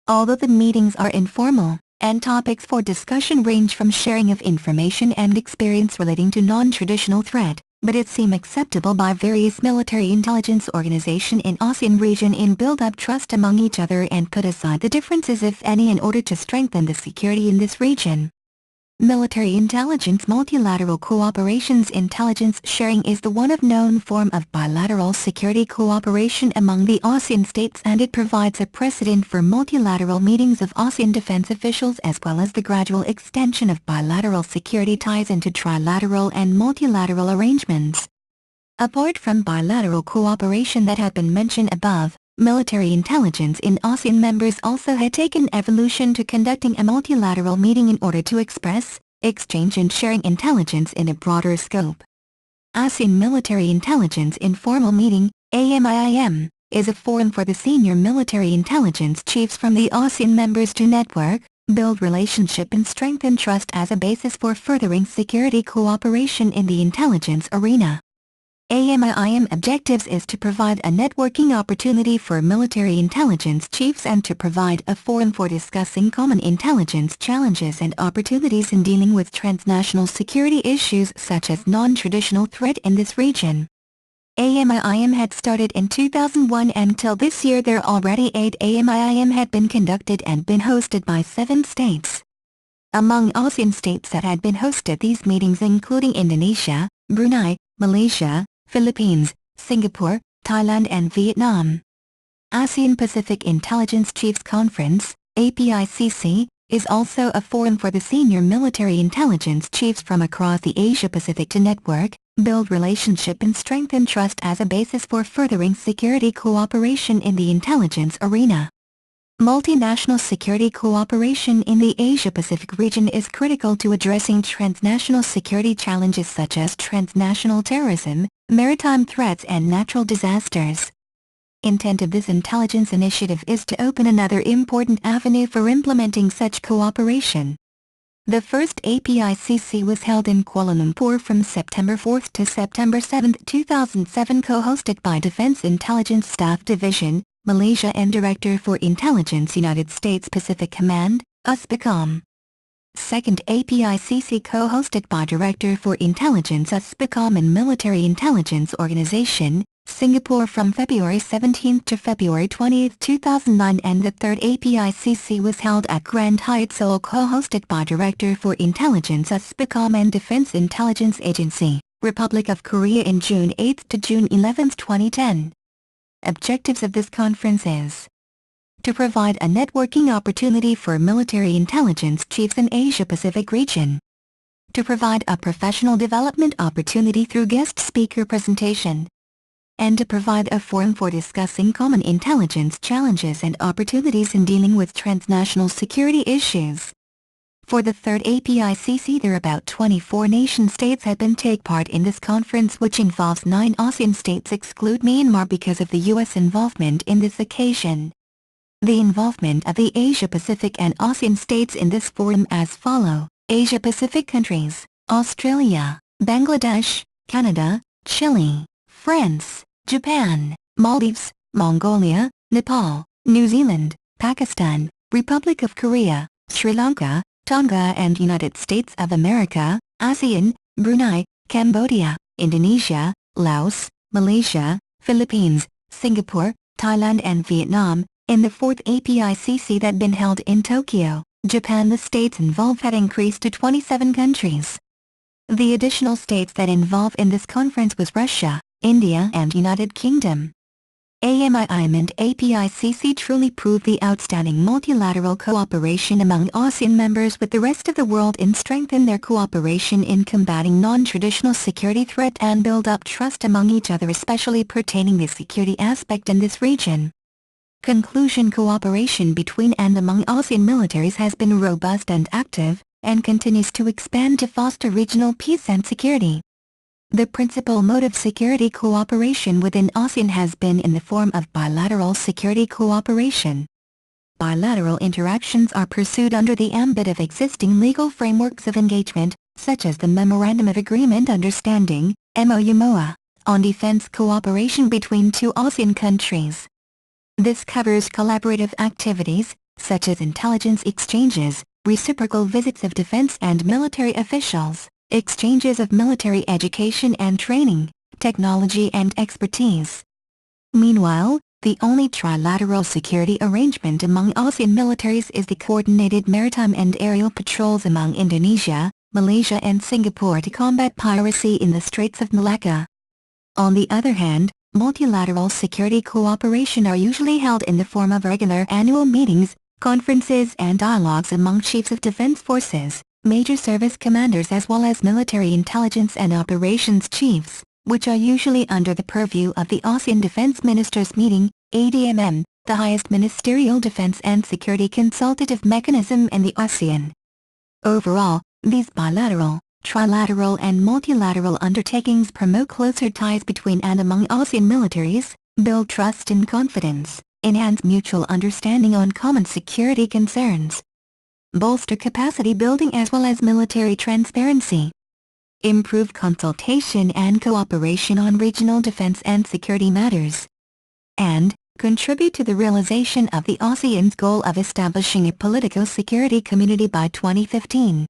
Although the meetings are informal, and topics for discussion range from sharing of information and experience relating to non-traditional threat, but it seemed acceptable by various military intelligence organizations in ASEAN region in build up trust among each other and put aside the differences if any in order to strengthen the security in this region. Military intelligence multilateral cooperation's intelligence sharing is the one of known form of bilateral security cooperation among the ASEAN states, and it provides a precedent for multilateral meetings of ASEAN defense officials as well as the gradual extension of bilateral security ties into trilateral and multilateral arrangements. Apart from bilateral cooperation that had been mentioned above, military intelligence in ASEAN members also had taken evolution to conducting a multilateral meeting in order to express, exchange and sharing intelligence in a broader scope. ASEAN Military Intelligence Informal Meeting, A9AYTZ355C, is a forum for the senior military intelligence chiefs from the ASEAN members to network, build relationship and strengthen trust as a basis for furthering security cooperation in the intelligence arena. A9AYTZ355C objectives is to provide a networking opportunity for military intelligence chiefs and to provide a forum for discussing common intelligence challenges and opportunities in dealing with transnational security issues such as non-traditional threat in this region. A9AYTZ355C had started in 2001 and till this year there already 8 A9AYTZ355C had been conducted and been hosted by 7 states. Among ASEAN states that had been hosted these meetings including Indonesia, Brunei, Malaysia, Philippines, Singapore, Thailand and Vietnam. ASEAN Pacific Intelligence Chiefs Conference, APICC, is also a forum for the senior military intelligence chiefs from across the Asia-Pacific to network, build relationship and strengthen trust as a basis for furthering security cooperation in the intelligence arena. Multinational security cooperation in the Asia-Pacific region is critical to addressing transnational security challenges such as transnational terrorism, maritime threats and natural disasters. Intent of this intelligence initiative is to open another important avenue for implementing such cooperation. The first APICC was held in Kuala Lumpur from September 4 to September 7, 2007, co-hosted by Defense Intelligence Staff Division, Malaysia and Director for Intelligence United States Pacific Command, USPACOM. Second APICC co-hosted by Director for Intelligence USPACOM and Military Intelligence Organization, Singapore from February 17 to February 20, 2009, and the third APICC was held at Grand Hyatt Seoul co-hosted by Director for Intelligence USPACOM and Defense Intelligence Agency, Republic of Korea in June 8 to June 11, 2010. Objectives of this conference is to provide a networking opportunity for military intelligence chiefs in Asia-Pacific region, to provide a professional development opportunity through guest speaker presentation, and to provide a forum for discussing common intelligence challenges and opportunities in dealing with transnational security issues. For the third APICC, there about 24 nation-states had been take part in this conference, which involves 9 ASEAN states exclude Myanmar because of the U.S. involvement in this occasion. The involvement of the Asia-Pacific and ASEAN states in this forum as follow: Asia-Pacific countries, Australia, Bangladesh, Canada, Chile, France, Japan, Maldives, Mongolia, Nepal, New Zealand, Pakistan, Republic of Korea, Sri Lanka, Tonga and United States of America, ASEAN, Brunei, Cambodia, Indonesia, Laos, Malaysia, Philippines, Singapore, Thailand and Vietnam. In the fourth APICC that been held in Tokyo, Japan, the states involved had increased to 27 countries. The additional states that involved in this conference was Russia, India and United Kingdom. A9AYTZ355C and APICC truly proved the outstanding multilateral cooperation among ASEAN members with the rest of the world and strengthen their cooperation in combating non-traditional security threat and build up trust among each other, especially pertaining the security aspect in this region. Conclusion: cooperation between and among ASEAN militaries has been robust and active, and continues to expand to foster regional peace and security. The principal mode of security cooperation within ASEAN has been in the form of bilateral security cooperation. Bilateral interactions are pursued under the ambit of existing legal frameworks of engagement, such as the Memorandum of Agreement Understanding, MOU, on defense cooperation between 2 ASEAN countries. This covers collaborative activities, such as intelligence exchanges, reciprocal visits of defense and military officials, exchanges of military education and training, technology and expertise. Meanwhile, the only trilateral security arrangement among ASEAN militaries is the coordinated maritime and aerial patrols among Indonesia, Malaysia and Singapore to combat piracy in the Straits of Malacca. On the other hand, multilateral security cooperation are usually held in the form of regular annual meetings, conferences and dialogues among chiefs of defense forces, major service commanders as well as military intelligence and operations chiefs, which are usually under the purview of the ASEAN Defense Ministers Meeting, ADMM, the highest ministerial defense and security consultative mechanism in the ASEAN. Overall, these bilateral, trilateral and multilateral undertakings promote closer ties between and among ASEAN militaries, build trust and confidence, enhance mutual understanding on common security concerns, bolster capacity building as well as military transparency, improve consultation and cooperation on regional defense and security matters, and contribute to the realization of the ASEAN's goal of establishing a political security community by 2015.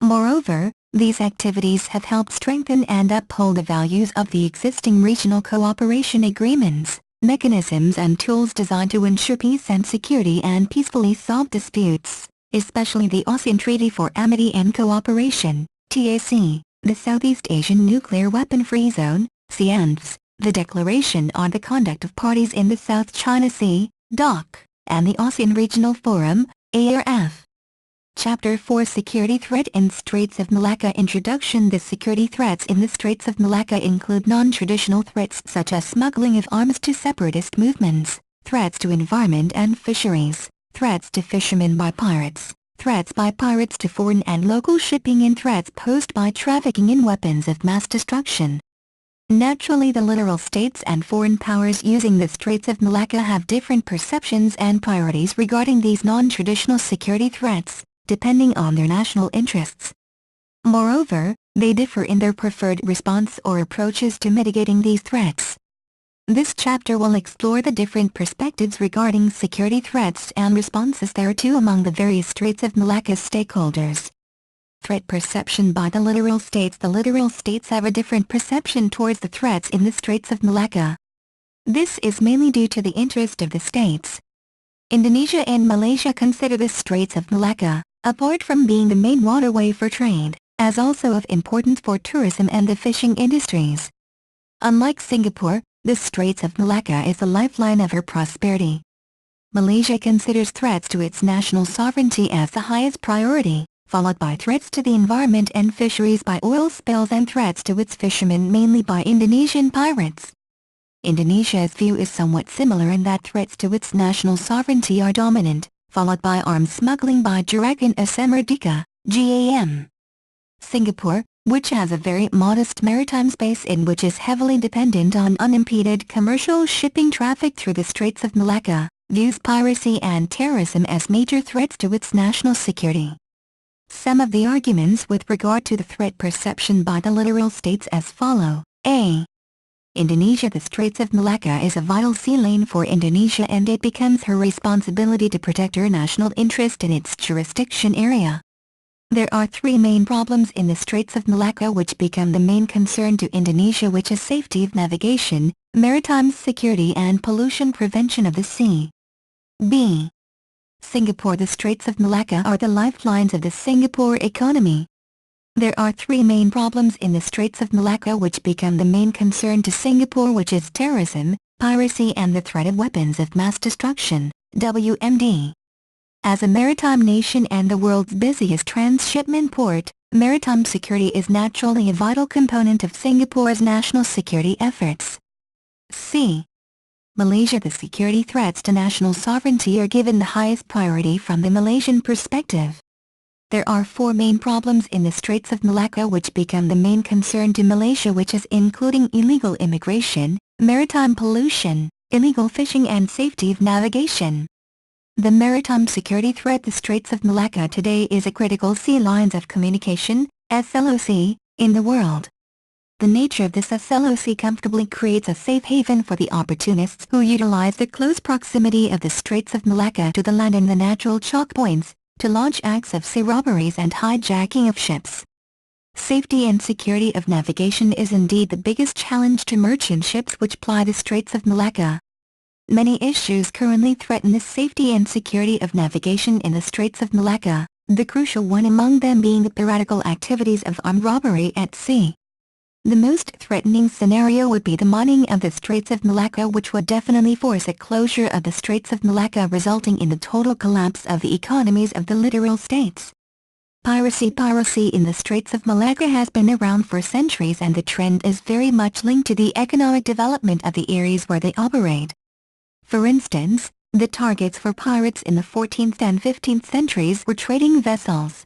Moreover, these activities have helped strengthen and uphold the values of the existing regional cooperation agreements, mechanisms and tools designed to ensure peace and security and peacefully solve disputes, especially the ASEAN Treaty for Amity and Cooperation, TAC, the Southeast Asian Nuclear Weapon-Free Zone, CNFS, the Declaration on the Conduct of Parties in the South China Sea, DOC, and the ASEAN Regional Forum, ARF. Chapter 4 Security Threat in Straits of Malacca Introduction. The security threats in the Straits of Malacca include non-traditional threats such as smuggling of arms to separatist movements, threats to environment and fisheries, threats to fishermen by pirates, threats by pirates to foreign and local shipping and threats posed by trafficking in weapons of mass destruction. Naturally, the littoral states and foreign powers using the Straits of Malacca have different perceptions and priorities regarding these non-traditional security threats, depending on their national interests. Moreover, they differ in their preferred response or approaches to mitigating these threats. This chapter will explore the different perspectives regarding security threats and responses thereto among the various Straits of Malacca's stakeholders. Threat perception by the littoral states. The littoral states have a different perception towards the threats in the Straits of Malacca. This is mainly due to the interest of the states. Indonesia and Malaysia consider the Straits of Malacca, apart from being the main waterway for trade, as also of importance for tourism and the fishing industries. Unlike Singapore, the Straits of Malacca is the lifeline of her prosperity. Malaysia considers threats to its national sovereignty as the highest priority, followed by threats to the environment and fisheries by oil spills and threats to its fishermen mainly by Indonesian pirates. Indonesia's view is somewhat similar in that threats to its national sovereignty are dominant, followed by arms smuggling by Juragan Asam Merdeka, GAM. Singapore, which has a very modest maritime space and which is heavily dependent on unimpeded commercial shipping traffic through the Straits of Malacca, views piracy and terrorism as major threats to its national security. Some of the arguments with regard to the threat perception by the littoral states as follow. A. Indonesia. The Straits of Malacca is a vital sea lane for Indonesia and it becomes her responsibility to protect her national interest in its jurisdiction area. There are three main problems in the Straits of Malacca which become the main concern to Indonesia, which is safety of navigation, maritime security and pollution prevention of the sea. B. Singapore. The Straits of Malacca are the lifelines of the Singapore economy. There are three main problems in the Straits of Malacca which become the main concern to Singapore, which is terrorism, piracy and the threat of weapons of mass destruction, WMD. As a maritime nation and the world's busiest transshipment port, maritime security is naturally a vital component of Singapore's national security efforts. C. Malaysia. The security threats to national sovereignty are given the highest priority from the Malaysian perspective. There are four main problems in the Straits of Malacca which become the main concern to Malaysia, which is including illegal immigration, maritime pollution, illegal fishing and safety of navigation. The maritime security threat. The Straits of Malacca today is a critical sea lines of communication, SLOC, in the world. The nature of this SLOC comfortably creates a safe haven for the opportunists who utilize the close proximity of the Straits of Malacca to the land and the natural choke points, to launch acts of sea robberies and hijacking of ships. Safety and security of navigation is indeed the biggest challenge to merchant ships which ply the Straits of Malacca. Many issues currently threaten the safety and security of navigation in the Straits of Malacca, the crucial one among them being the piratical activities of armed robbery at sea. The most threatening scenario would be the mining of the Straits of Malacca, which would definitely force a closure of the Straits of Malacca, resulting in the total collapse of the economies of the littoral states. Piracy in the Straits of Malacca has been around for centuries, and the trend is very much linked to the economic development of the areas where they operate. For instance, the targets for pirates in the 14th and 15th centuries were trading vessels.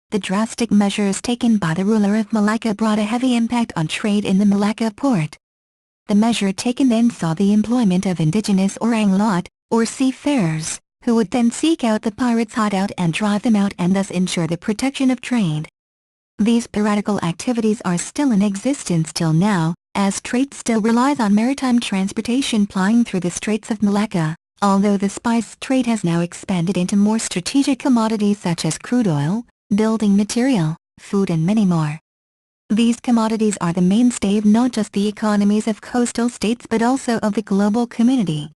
The drastic measures taken by the ruler of Malacca brought a heavy impact on trade in the Malacca port. The measure taken then saw the employment of indigenous orang laut, or seafarers, who would then seek out the pirates' hideout and drive them out, and thus ensure the protection of trade. These piratical activities are still in existence till now, as trade still relies on maritime transportation plying through the Straits of Malacca, although the spice trade has now expanded into more strategic commodities such as crude oil, building material, food and many more. These commodities are the mainstay of not just the economies of coastal states but also of the global community.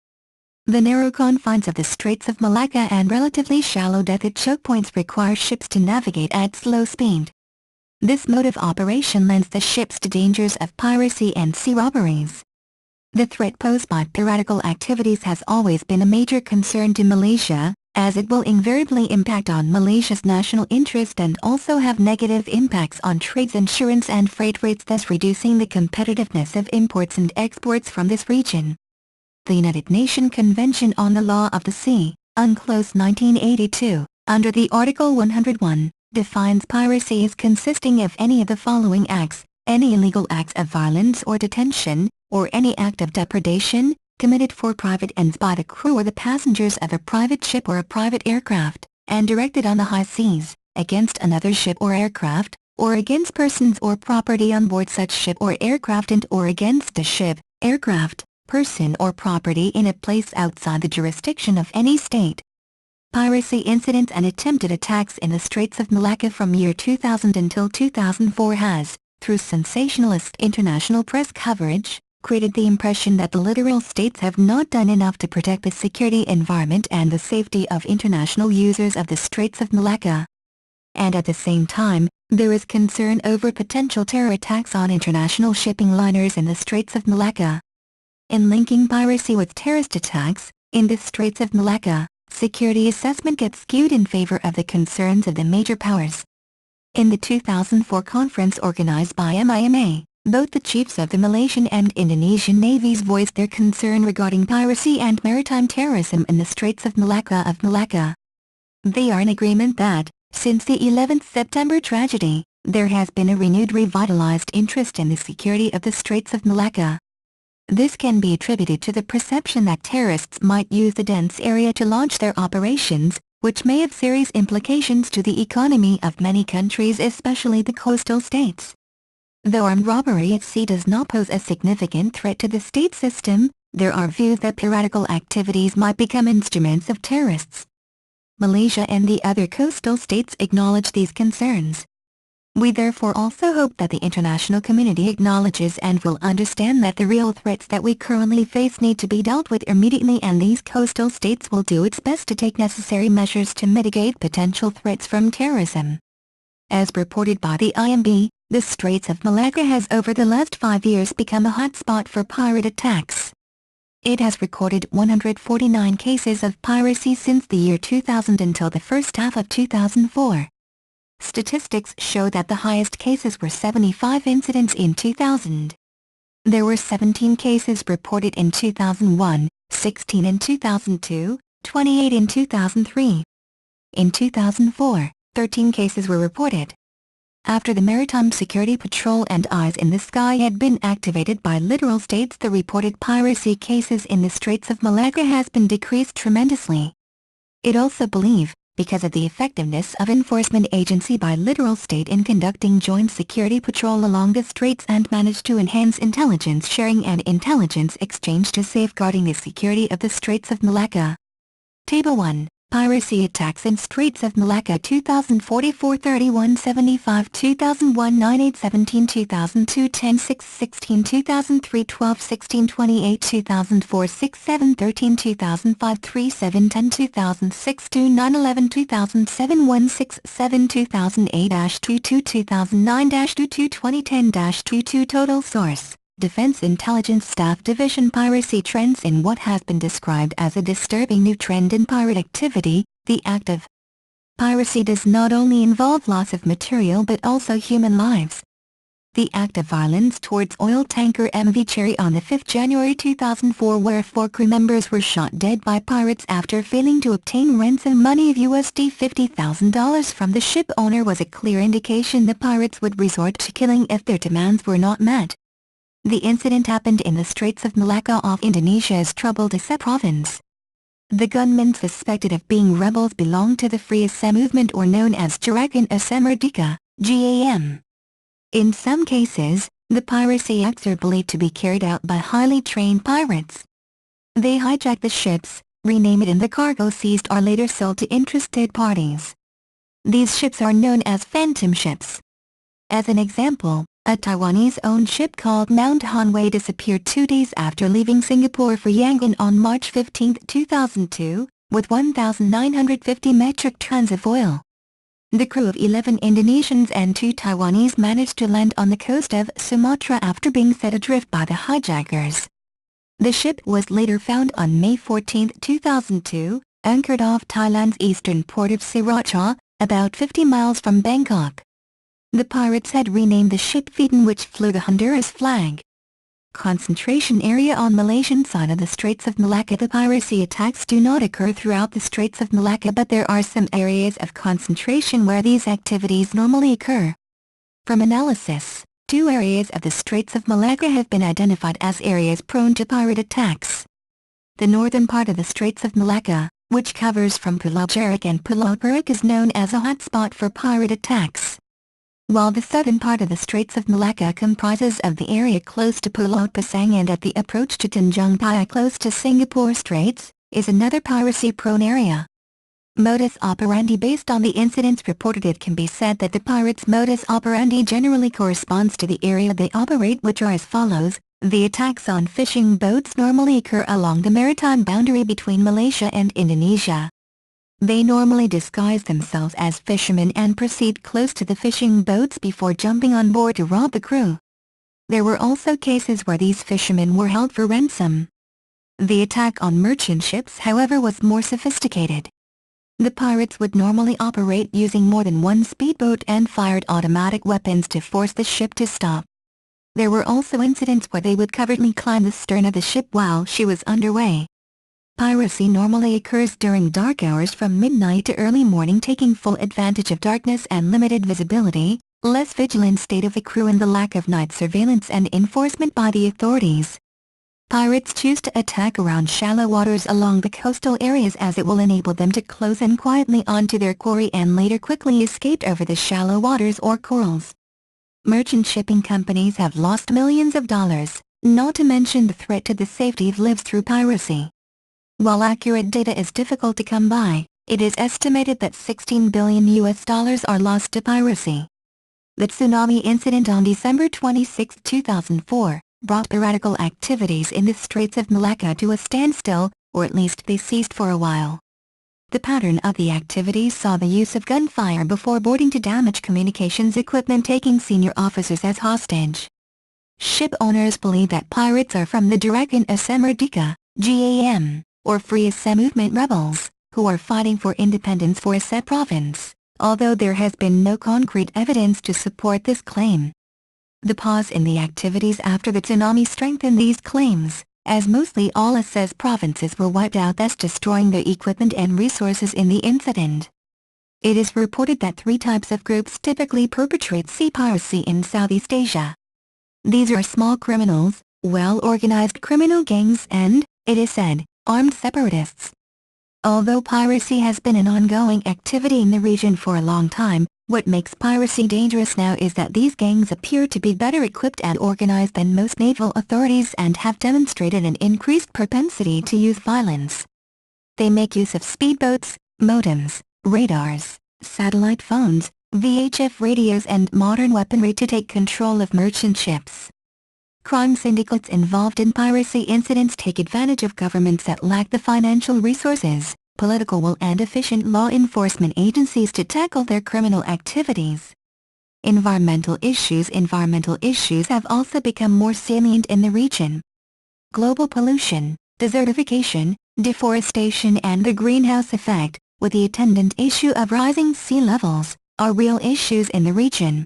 The narrow confines of the Straits of Malacca and relatively shallow depth at choke points require ships to navigate at slow speed. This mode of operation lends the ships to dangers of piracy and sea robberies. The threat posed by piratical activities has always been a major concern to Malaysia, as it will invariably impact on Malaysia's national interest and also have negative impacts on trade's insurance and freight rates, thus reducing the competitiveness of imports and exports from this region. The United Nations Convention on the Law of the Sea, UNCLOS 1982, under the Article 101, defines piracy as consisting of any of the following acts: any illegal acts of violence or detention, or any act of depredation, committed for private ends by the crew or the passengers of a private ship or a private aircraft, and directed on the high seas, against another ship or aircraft, or against persons or property on board such ship or aircraft, and or against a ship, aircraft, person or property in a place outside the jurisdiction of any state. Piracy incidents and attempted attacks in the Straits of Malacca from year 2000 until 2004 has, through sensationalist international press coverage, created the impression that the littoral states have not done enough to protect the security environment and the safety of international users of the Straits of Malacca. And at the same time, there is concern over potential terror attacks on international shipping liners in the Straits of Malacca. In linking piracy with terrorist attacks, in the Straits of Malacca, security assessment gets skewed in favor of the concerns of the major powers. In the 2004 conference organized by MIMA, both the chiefs of the Malaysian and Indonesian navies voiced their concern regarding piracy and maritime terrorism in the Straits of Malacca. They are in agreement that, since the 11th September tragedy, there has been a renewed revitalized interest in the security of the Straits of Malacca. This can be attributed to the perception that terrorists might use the dense area to launch their operations, which may have serious implications to the economy of many countries, especially the coastal states. Though armed robbery at sea does not pose a significant threat to the state system, there are views that piratical activities might become instruments of terrorists. Malaysia and the other coastal states acknowledge these concerns. We therefore also hope that the international community acknowledges and will understand that the real threats that we currently face need to be dealt with immediately, and these coastal states will do its best to take necessary measures to mitigate potential threats from terrorism. As reported by the IMB, the Straits of Malacca has over the last 5 years become a hotspot for pirate attacks. It has recorded 149 cases of piracy since the year 2000 until the first half of 2004. Statistics show that the highest cases were 75 incidents in 2000. There were 17 cases reported in 2001, 16 in 2002, 28 in 2003. In 2004, 13 cases were reported. After the Maritime Security Patrol and Eyes in the Sky had been activated by littoral states, the reported piracy cases in the Straits of Malacca has been decreased tremendously. It also believe, because of the effectiveness of enforcement agency by littoral state in conducting joint security patrol along the straits, and managed to enhance intelligence sharing and intelligence exchange to safeguarding the security of the Straits of Malacca. Table 1. Piracy attacks in Straits of Malacca 2044 3175 2001 98 17 2002 10 6 16 2003 12 16 28 2004 6 7 13 2005 3 7 10 2006 2 9 11 2007 1 6 7 2008 22 2009 22 2010 22 Total source: Defense Intelligence Staff Division. Piracy trends. In what has been described as a disturbing new trend in pirate activity, the act of piracy does not only involve loss of material but also human lives. The act of violence towards oil tanker MV Cherry on the 5th January 2004, where 4 crew members were shot dead by pirates after failing to obtain ransom money of USD $50,000 from the ship owner, was a clear indication the pirates would resort to killing if their demands were not met. The incident happened in the Straits of Malacca off Indonesia's troubled Aceh province. The gunmen suspected of being rebels belonged to the Free Aceh movement, or known as Gerakan Aceh Merdeka, GAM. In some cases, the piracy acts are believed to be carried out by highly trained pirates. They hijack the ships, rename it, and the cargo seized are later sold to interested parties. These ships are known as phantom ships. As an example, a Taiwanese-owned ship called Mount Hanwei disappeared 2 days after leaving Singapore for Yangon on March 15, 2002, with 1,950 metric tons of oil. The crew of 11 Indonesians and 2 Taiwanese managed to land on the coast of Sumatra after being set adrift by the hijackers. The ship was later found on May 14, 2002, anchored off Thailand's eastern port of Sriracha, about 50 miles from Bangkok. The pirates had renamed the ship Phaeton, which flew the Honduras flag. Concentration area on Malaysian side of the Straits of Malacca. The piracy attacks do not occur throughout the Straits of Malacca, but there are some areas of concentration where these activities normally occur. From analysis, 2 areas of the Straits of Malacca have been identified as areas prone to pirate attacks. The northern part of the Straits of Malacca, which covers from Pulau Jerak and Pulau Perak, is known as a hotspot for pirate attacks, while the southern part of the Straits of Malacca comprises of the area close to Pulau Pisang and at the approach to Tanjung Piai close to Singapore Straits, is another piracy-prone area. Modus operandi. Based on the incidents reported, it can be said that the pirates' modus operandi generally corresponds to the area they operate, which are as follows. The attacks on fishing boats normally occur along the maritime boundary between Malaysia and Indonesia. They normally disguise themselves as fishermen and proceed close to the fishing boats before jumping on board to rob the crew. There were also cases where these fishermen were held for ransom. The attack on merchant ships, however, was more sophisticated. The pirates would normally operate using more than one speedboat and fired automatic weapons to force the ship to stop. There were also incidents where they would covertly climb the stern of the ship while she was underway. Piracy normally occurs during dark hours from midnight to early morning, taking full advantage of darkness and limited visibility, less vigilant state of the crew, and the lack of night surveillance and enforcement by the authorities. Pirates choose to attack around shallow waters along the coastal areas, as it will enable them to close in quietly onto their quarry and later quickly escape over the shallow waters or corals. Merchant shipping companies have lost millions of dollars, not to mention the threat to the safety of lives through piracy. While accurate data is difficult to come by, it is estimated that $16 billion are lost to piracy. The tsunami incident on December 26, 2004, brought piratical activities in the Straits of Malacca to a standstill, or at least they ceased for a while. The pattern of the activities saw the use of gunfire before boarding to damage communications equipment, taking senior officers as hostage. Ship owners believe that pirates are from the Gerakan Aceh Merdeka, GAM, or Free Aceh movement rebels, who are fighting for independence for Aceh province, although there has been no concrete evidence to support this claim. The pause in the activities after the tsunami strengthened these claims, as mostly all Aceh's provinces were wiped out, thus destroying the equipment and resources in the incident. It is reported that 3 types of groups typically perpetrate sea piracy in Southeast Asia. These are small criminals, well-organized criminal gangs, and, it is said, armed separatists. Although piracy has been an ongoing activity in the region for a long time, what makes piracy dangerous now is that these gangs appear to be better equipped and organized than most naval authorities and have demonstrated an increased propensity to use violence. They make use of speedboats, modems, radars, satellite phones, VHF radios and modern weaponry to take control of merchant ships. Crime syndicates involved in piracy incidents take advantage of governments that lack the financial resources, political will and efficient law enforcement agencies to tackle their criminal activities. Environmental issues have also become more salient in the region. Global pollution, desertification, deforestation and the greenhouse effect, with the attendant issue of rising sea levels, are real issues in the region.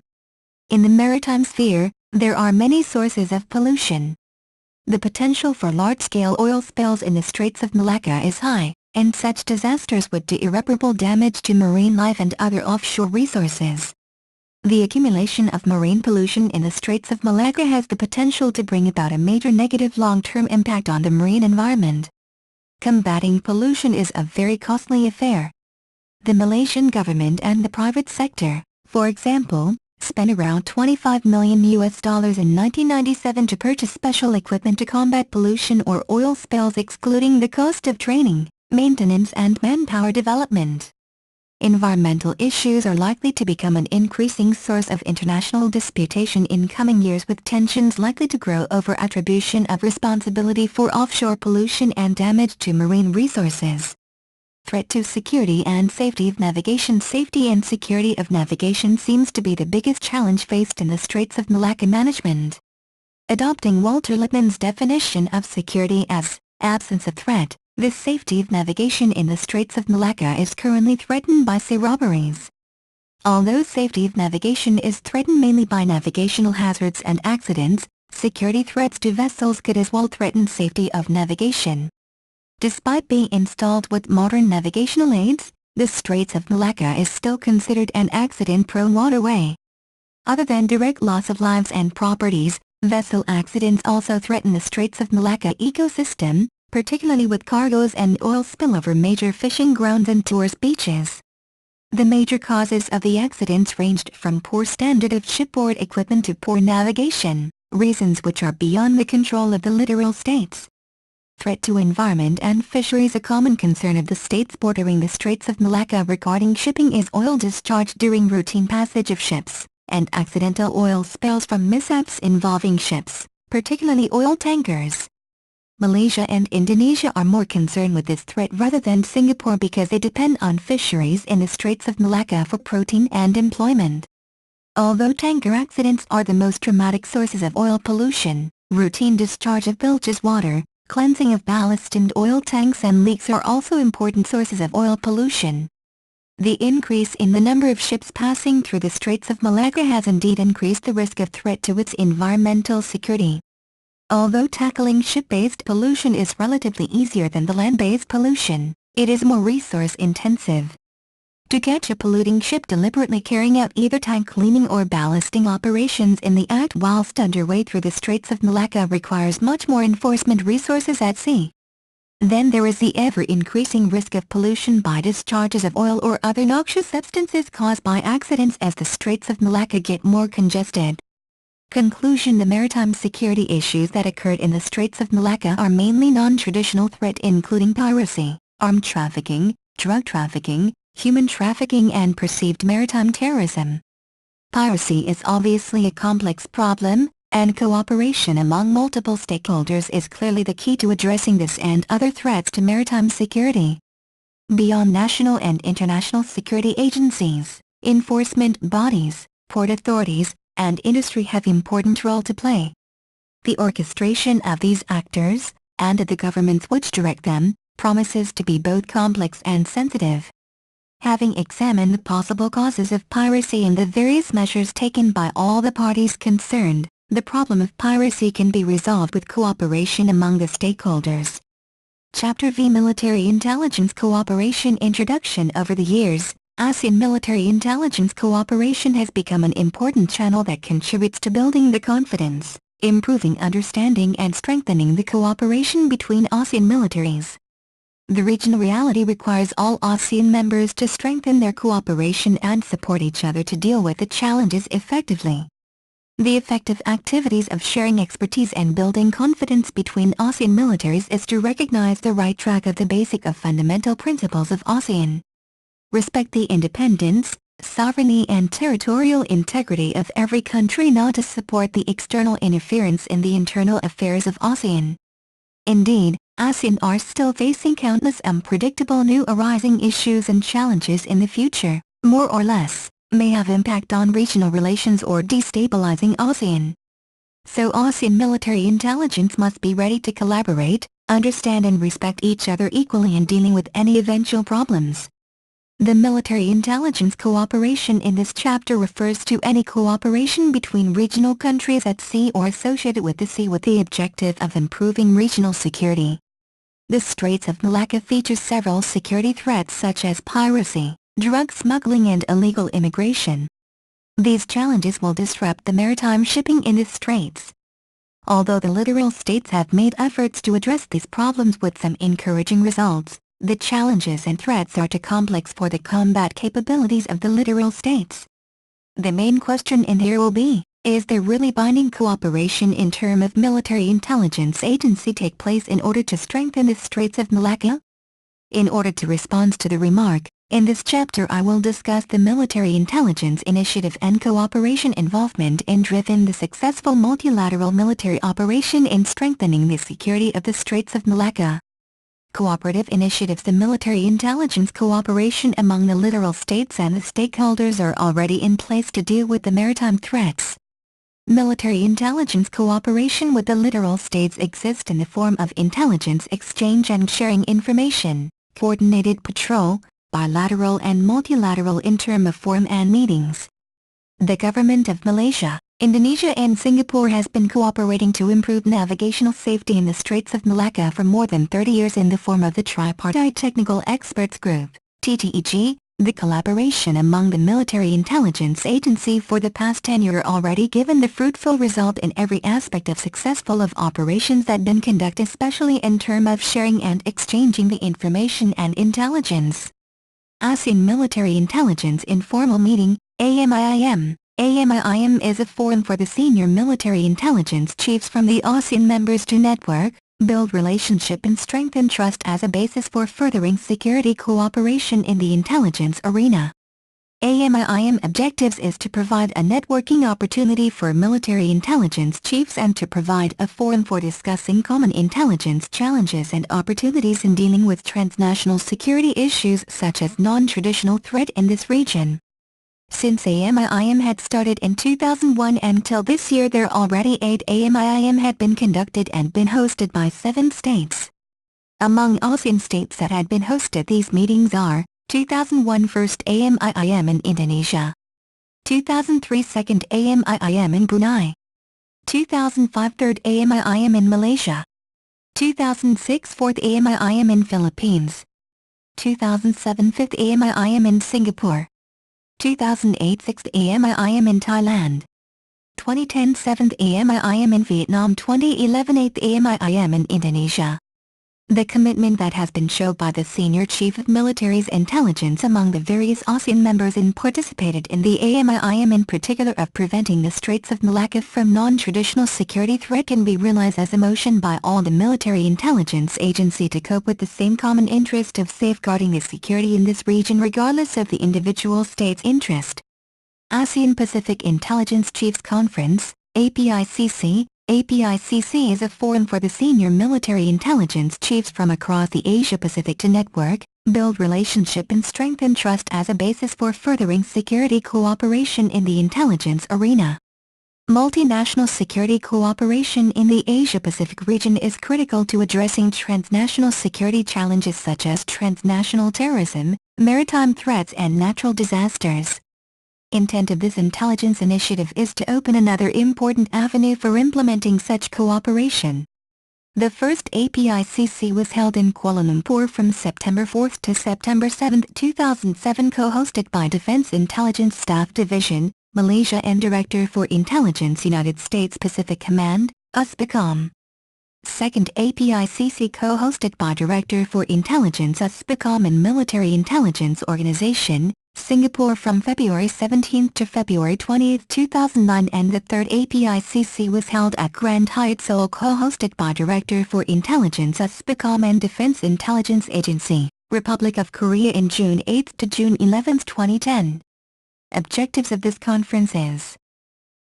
In the maritime sphere, there are many sources of pollution. The potential for large-scale oil spills in the Straits of Malacca is high, and such disasters would do irreparable damage to marine life and other offshore resources. The accumulation of marine pollution in the Straits of Malacca has the potential to bring about a major negative long-term impact on the marine environment. Combating pollution is a very costly affair. The Malaysian government and the private sector, for example, spent around $25 million in 1997 to purchase special equipment to combat pollution or oil spills, excluding the cost of training, maintenance and manpower development. Environmental issues are likely to become an increasing source of international disputation in coming years, with tensions likely to grow over attribution of responsibility for offshore pollution and damage to marine resources. Threat to security and safety of navigation. Safety and security of navigation seems to be the biggest challenge faced in the Straits of Malacca management. Adopting Walter Lippmann's definition of security as absence of threat, the safety of navigation in the Straits of Malacca is currently threatened by sea robberies. Although safety of navigation is threatened mainly by navigational hazards and accidents, security threats to vessels could as well threaten safety of navigation. Despite being installed with modern navigational aids, the Straits of Malacca is still considered an accident-prone waterway. Other than direct loss of lives and properties, vessel accidents also threaten the Straits of Malacca ecosystem, particularly with cargoes and oil spill over major fishing grounds and tourist beaches. The major causes of the accidents ranged from poor standard of shipboard equipment to poor navigation, reasons which are beyond the control of the littoral states. Threat to environment and fisheries. A common concern of the states bordering the Straits of Malacca regarding shipping is oil discharge during routine passage of ships, and accidental oil spills from mishaps involving ships, particularly oil tankers. Malaysia and Indonesia are more concerned with this threat rather than Singapore because they depend on fisheries in the Straits of Malacca for protein and employment. Although tanker accidents are the most dramatic sources of oil pollution, routine discharge of bilge's water, cleansing of ballast and oil tanks and leaks are also important sources of oil pollution. The increase in the number of ships passing through the Straits of Malacca has indeed increased the risk of threat to its environmental security. Although tackling ship-based pollution is relatively easier than the land-based pollution, it is more resource-intensive. To catch a polluting ship deliberately carrying out either tank cleaning or ballasting operations in the act whilst underway through the Straits of Malacca requires much more enforcement resources at sea. Then there is the ever-increasing risk of pollution by discharges of oil or other noxious substances caused by accidents as the Straits of Malacca get more congested. Conclusion. The maritime security issues that occurred in the Straits of Malacca are mainly non-traditional threat, including piracy, armed trafficking, drug trafficking, human trafficking and perceived maritime terrorism. Piracy is obviously a complex problem, and cooperation among multiple stakeholders is clearly the key to addressing this and other threats to maritime security. Beyond national and international security agencies, enforcement bodies, port authorities, and industry have important role to play. The orchestration of these actors, and of the governments which direct them, promises to be both complex and sensitive. Having examined the possible causes of piracy and the various measures taken by all the parties concerned, the problem of piracy can be resolved with cooperation among the stakeholders. Chapter V. Military Intelligence Cooperation. Introduction. Over the years, ASEAN military intelligence cooperation has become an important channel that contributes to building the confidence, improving understanding and strengthening the cooperation between ASEAN militaries. The regional reality requires all ASEAN members to strengthen their cooperation and support each other to deal with the challenges effectively. The effective activities of sharing expertise and building confidence between ASEAN militaries is to recognize the right track of the basic of fundamental principles of ASEAN. respect the independence, sovereignty and territorial integrity of every country, not to support the external interference in the internal affairs of ASEAN. Indeed, ASEAN are still facing countless unpredictable new arising issues and challenges in the future, more or less, may have impact on regional relations or destabilizing ASEAN. So ASEAN military intelligence must be ready to collaborate, understand and respect each other equally in dealing with any eventual problems. The military intelligence cooperation in this chapter refers to any cooperation between regional countries at sea or associated with the sea with the objective of improving regional security. The Straits of Malacca features several security threats such as piracy, drug smuggling and illegal immigration. These challenges will disrupt the maritime shipping in the straits. Although the littoral states have made efforts to address these problems with some encouraging results, the challenges and threats are too complex for the combat capabilities of the littoral states. The main question in here will be, is there really binding cooperation in terms of military intelligence agency take place in order to strengthen the Straits of Malacca? In order to respond to the remark, in this chapter I will discuss the military intelligence initiative and cooperation involvement in driving the successful multilateral military operation in strengthening the security of the Straits of Malacca. Cooperative initiatives. The military intelligence cooperation among the littoral states and the stakeholders are already in place to deal with the maritime threats. Military intelligence cooperation with the littoral states exists in the form of intelligence exchange and sharing information, coordinated patrol, bilateral and multilateral in terms of forum and meetings. The government of Malaysia, Indonesia and Singapore has been cooperating to improve navigational safety in the Straits of Malacca for more than 30 years in the form of the Tripartite Technical Experts Group, TTEG. The collaboration among the military intelligence agency for the past 10 years already given the fruitful result in every aspect of successful of operations that been conducted, especially in terms of sharing and exchanging the information and intelligence. ASEAN Military Intelligence Informal Meeting, A9AYTZ355C. A9AYTZ355C is a forum for the senior military intelligence chiefs from the ASEAN members to network, build relationship and strengthen trust as a basis for furthering security cooperation in the intelligence arena. A9AYTZ355C objectives is to provide a networking opportunity for military intelligence chiefs and to provide a forum for discussing common intelligence challenges and opportunities in dealing with transnational security issues such as non-traditional threat in this region. Since A9AYTZ355C had started in 2001 until this year, there already 8 A9AYTZ355C had been conducted and been hosted by 7 states. Among ASEAN states that had been hosted, these meetings are 2001 First A9AYTZ355C in Indonesia, 2003 Second A9AYTZ355C in Brunei, 2005 Third A9AYTZ355C in Malaysia, 2006 Fourth A9AYTZ355C in Philippines, 2007 Fifth A9AYTZ355C in Singapore, 2008 6th A9AYTZ355C in Thailand, 2010 7th A9AYTZ355C in Vietnam, 2011 8th A9AYTZ355C in Indonesia. The commitment that has been shown by the Senior Chief of Military's Intelligence among the various ASEAN members in participated in the A9AYTZ355C in particular of preventing the Straits of Malacca from non-traditional security threat can be realized as a motion by all the military intelligence agency to cope with the same common interest of safeguarding the security in this region regardless of the individual state's interest. ASEAN Pacific Intelligence Chiefs Conference, APICC. APICC is a forum for the senior military intelligence chiefs from across the Asia-Pacific to network, build relationship and strengthen trust as a basis for furthering security cooperation in the intelligence arena. Multinational security cooperation in the Asia-Pacific region is critical to addressing transnational security challenges such as transnational terrorism, maritime threats and natural disasters. Intent of this intelligence initiative is to open another important avenue for implementing such cooperation. The first APICC was held in Kuala Lumpur from September 4 to September 7, 2007, co-hosted by Defense Intelligence Staff Division, Malaysia and Director for Intelligence United States Pacific Command, USPACOM. Second APICC co-hosted by Director for Intelligence USPACOM and Military Intelligence Organization, Singapore from February 17 to February 20, 2009, and the third APICC was held at Grand Hyatt Seoul co-hosted by Director for Intelligence USPACOM and Defense Intelligence Agency. Republic of Korea in June 8 to June 11, 2010. Objectives of this conference is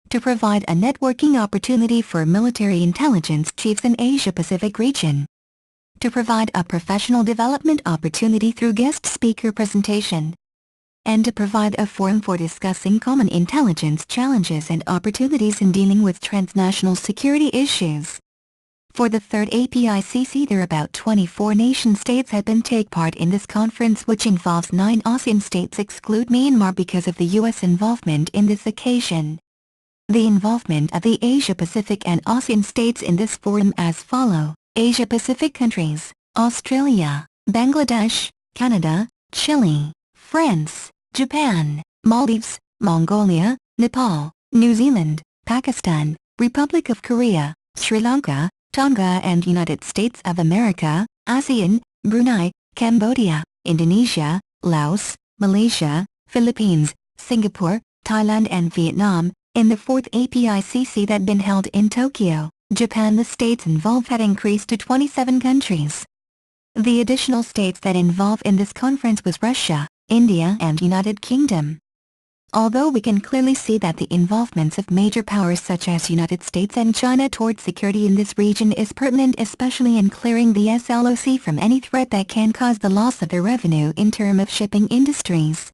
to provide a networking opportunity for military intelligence chiefs in Asia-Pacific region, to provide a professional development opportunity through guest speaker presentation, and to provide a forum for discussing common intelligence challenges and opportunities in dealing with transnational security issues. For the third APICC, there are about 24 nation-states have been take part in this conference, which involves 9 ASEAN states exclude Myanmar because of the U.S. involvement in this occasion. The involvement of the Asia-Pacific and ASEAN states in this forum as follow: Asia-Pacific countries, Australia, Bangladesh, Canada, Chile, France, Japan, Maldives, Mongolia, Nepal, New Zealand, Pakistan, Republic of Korea, Sri Lanka, Tonga and United States of America, ASEAN, Brunei, Cambodia, Indonesia, Laos, Malaysia, Philippines, Singapore, Thailand and Vietnam. In the 4th APICC that been held in Tokyo, Japan, the states involved had increased to 27 countries. The additional states that involve in this conference was Russia, India and United Kingdom. Although we can clearly see that the involvements of major powers such as United States and China toward security in this region is pertinent, especially in clearing the SLOC from any threat that can cause the loss of their revenue in terms of shipping industries.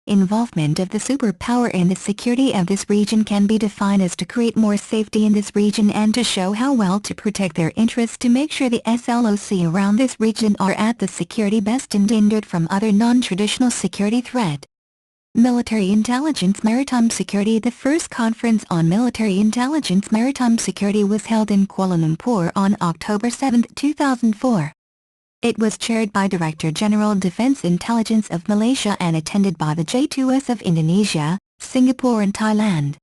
Involvement of the superpower in the security of this region can be defined as to create more safety in this region and to show how well to protect their interests, to make sure the SLOC around this region are at the security best and hindered from other non-traditional security threat. Military Intelligence Maritime Security. The first conference on military intelligence maritime security was held in Kuala Lumpur on October 7, 2004. It was chaired by Director General Defense Intelligence of Malaysia and attended by the J2S of Indonesia, Singapore and Thailand.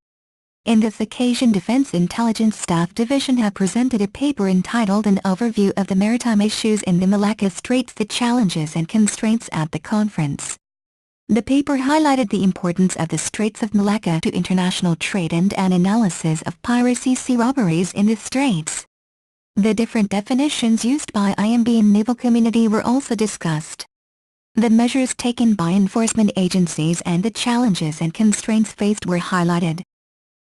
In this occasion, Defense Intelligence Staff Division have presented a paper entitled An Overview of the Maritime Issues in the Malacca Straits, the Challenges and Constraints at the Conference. The paper highlighted the importance of the Straits of Malacca to international trade and an analysis of piracy, sea robberies in the straits. The different definitions used by IMB and naval community were also discussed. The measures taken by enforcement agencies and the challenges and constraints faced were highlighted.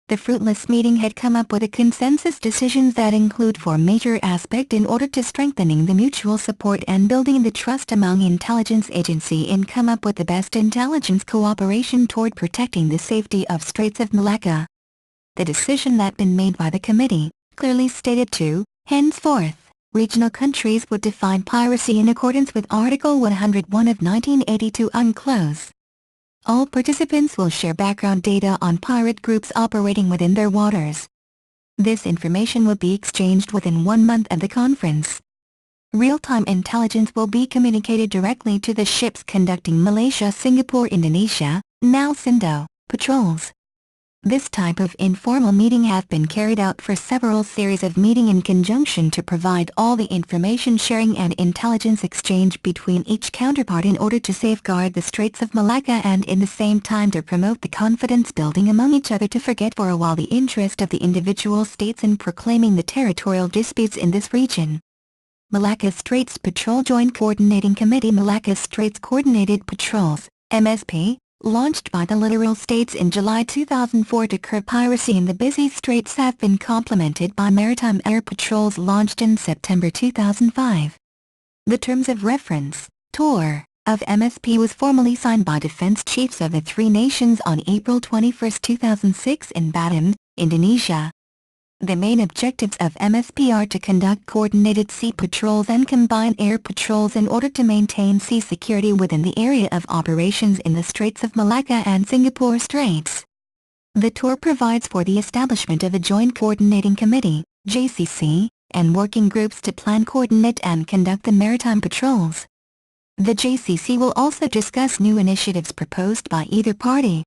The fruitless meeting had come up with a consensus decisions that include 4 major aspects in order to strengthening the mutual support and building the trust among intelligence agency and come up with the best intelligence cooperation toward protecting the safety of Straits of Malacca. The decision that been made by the committee clearly stated to henceforth, regional countries would define piracy in accordance with Article 101 of 1982 UNCLOS. All participants will share background data on pirate groups operating within their waters. This information will be exchanged within 1 month of the conference. Real-time intelligence will be communicated directly to the ships conducting Malaysia-Singapore Indonesia, now SINDO, patrols. This type of informal meeting have been carried out for several series of meeting in conjunction to provide all the information sharing and intelligence exchange between each counterpart in order to safeguard the Straits of Malacca and in the same time to promote the confidence building among each other, to forget for a while the interest of the individual states in proclaiming the territorial disputes in this region. Malacca Straits Patrol Joint Coordinating Committee. Malacca Straits Coordinated Patrols, MSP, launched by the littoral states in July 2004 to curb piracy in the busy straits, have been complemented by maritime air patrols launched in September 2005. The Terms of Reference, TOR, of MSP was formally signed by defense chiefs of the 3 nations on April 21, 2006 in Batam, Indonesia. The main objectives of MSP are to conduct coordinated sea patrols and combined air patrols in order to maintain sea security within the area of operations in the Straits of Malacca and Singapore Straits. The TOR provides for the establishment of a Joint Coordinating Committee, JCC, and working groups to plan, coordinate and conduct the maritime patrols. The JCC will also discuss new initiatives proposed by either party.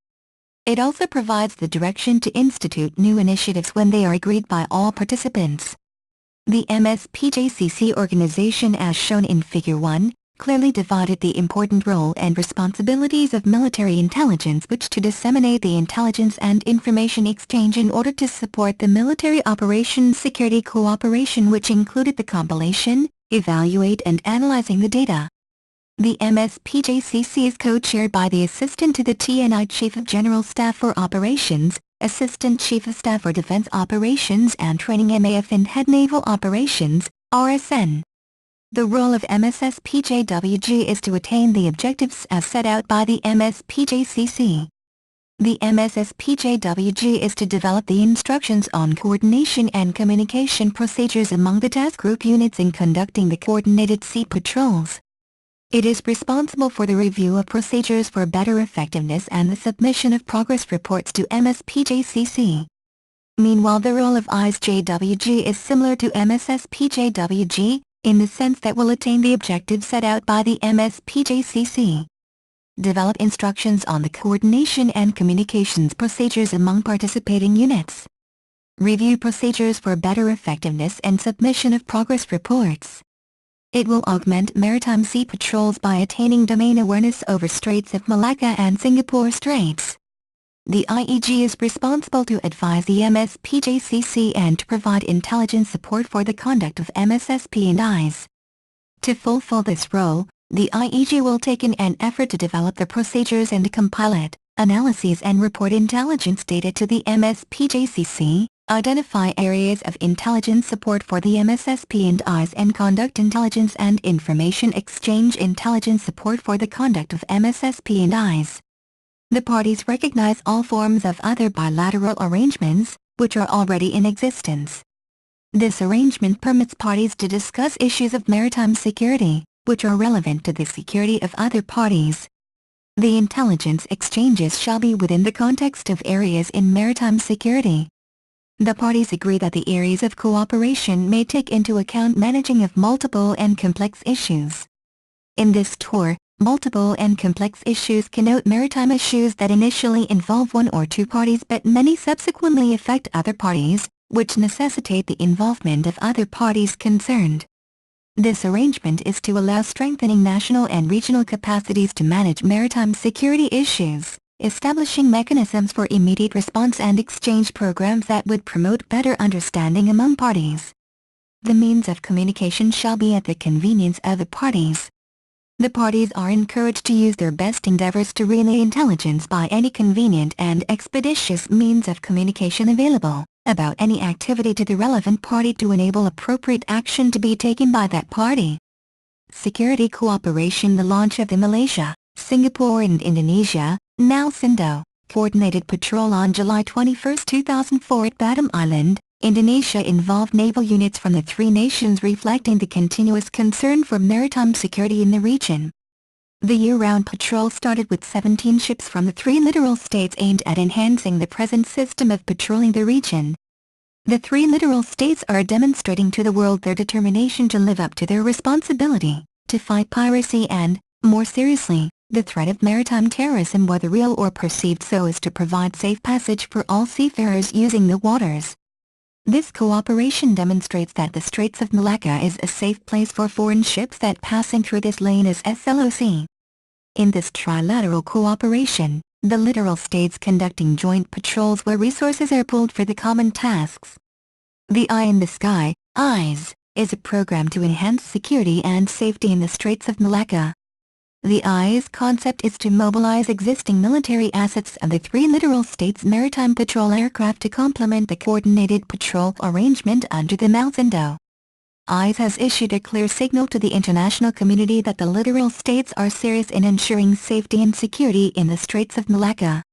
It also provides the direction to institute new initiatives when they are agreed by all participants. The MSP-JCC organization, as shown in Figure 1, clearly divided the important role and responsibilities of military intelligence, which to disseminate the intelligence and information exchange in order to support the military operations security cooperation, which included the compilation, evaluate and analyzing the data. The MSPJCC is co-chaired by the Assistant to the TNI Chief of General Staff for Operations, Assistant Chief of Staff for Defense Operations and Training MAF and Head Naval Operations, RSN. The role of MSSPJWG is to attain the objectives as set out by the MSPJCC. The MSSPJWG is to develop the instructions on coordination and communication procedures among the task group units in conducting the coordinated sea patrols. It is responsible for the review of procedures for better effectiveness and the submission of progress reports to MSPJCC. Meanwhile, the role of ISJWG is similar to MSSPJWG, in the sense that will attain the objectives set out by the MSPJCC. Develop instructions on the coordination and communications procedures among participating units. Review procedures for better effectiveness and submission of progress reports. It will augment maritime sea patrols by attaining domain awareness over Straits of Malacca and Singapore Straits. The IEG is responsible to advise the MSPJCC and to provide intelligence support for the conduct of MSSP and IS. To fulfill this role, the IEG will take an effort to develop the procedures and compile it, analyses and report intelligence data to the MSPJCC, identify areas of intelligence support for the MSSP and IS and conduct intelligence and information exchange intelligence support for the conduct of MSSP and IS. The parties recognize all forms of other bilateral arrangements, which are already in existence. This arrangement permits parties to discuss issues of maritime security, which are relevant to the security of other parties. The intelligence exchanges shall be within the context of areas in maritime security. The parties agree that the areas of cooperation may take into account managing of multiple and complex issues. In this tour, multiple and complex issues connote maritime issues that initially involve one or two parties but many subsequently affect other parties, which necessitate the involvement of other parties concerned. This arrangement is to allow strengthening national and regional capacities to manage maritime security issues, establishing mechanisms for immediate response and exchange programs that would promote better understanding among parties. The means of communication shall be at the convenience of the parties. The parties are encouraged to use their best endeavors to relay intelligence by any convenient and expeditious means of communication available, about any activity to the relevant party to enable appropriate action to be taken by that party. Security cooperation. The launch of the Malaysia, Singapore and Indonesia, now SINDO, coordinated patrol on July 21, 2004 at Batam Island, Indonesia involved naval units from the three nations, reflecting the continuous concern for maritime security in the region. The year-round patrol started with 17 ships from the three littoral states aimed at enhancing the present system of patrolling the region. The three littoral states are demonstrating to the world their determination to live up to their responsibility, to fight piracy and, more seriously, the threat of maritime terrorism, whether real or perceived, so as to provide safe passage for all seafarers using the waters. This cooperation demonstrates that the Straits of Malacca is a safe place for foreign ships that passing through this lane is SLOC. In this trilateral cooperation, the littoral states conducting joint patrols where resources are pooled for the common tasks. The Eye in the Sky, EYES, is a program to enhance security and safety in the Straits of Malacca. The EYES concept is to mobilize existing military assets and the three littoral states' maritime patrol aircraft to complement the coordinated patrol arrangement under the SINDO. EYES has issued a clear signal to the international community that the littoral states are serious in ensuring safety and security in the Straits of Malacca.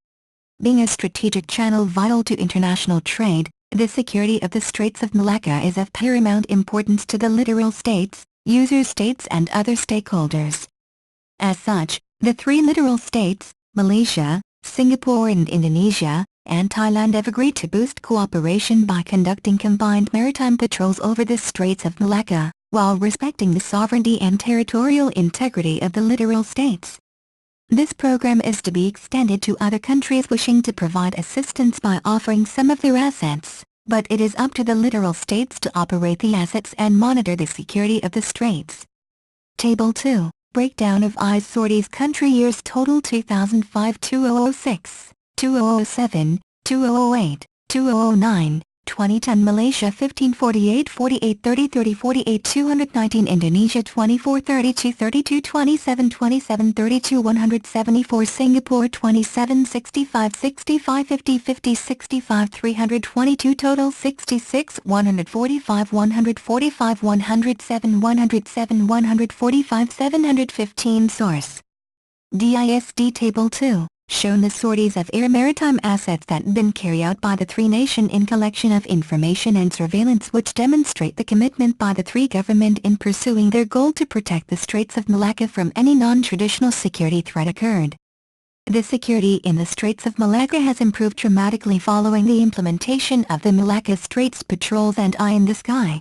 Being a strategic channel vital to international trade, the security of the Straits of Malacca is of paramount importance to the littoral states, user states and other stakeholders. As such, the three littoral states, Malaysia, Singapore and Indonesia, and Thailand have agreed to boost cooperation by conducting combined maritime patrols over the Straits of Malacca, while respecting the sovereignty and territorial integrity of the littoral states. This program is to be extended to other countries wishing to provide assistance by offering some of their assets, but it is up to the littoral states to operate the assets and monitor the security of the straits. Table 2. Breakdown of EYES sorties. Country years total: 2005 2006, 2007, 2008, 2009, 2010 Malaysia 15 48 48 30 30 48 219 Indonesia 24 32 32 27 27 32 174 Singapore 27 65 65 50 50 65 322 Total 66 145 145 107 107 145 715 Source DISD Table 2 shown the sorties of air maritime assets that been carried out by the three nations in collection of information and surveillance which demonstrate the commitment by the three government in pursuing their goal to protect the Straits of Malacca from any non-traditional security threat occurred. The security in the Straits of Malacca has improved dramatically following the implementation of the Malacca Straits patrols and Eye in the Sky.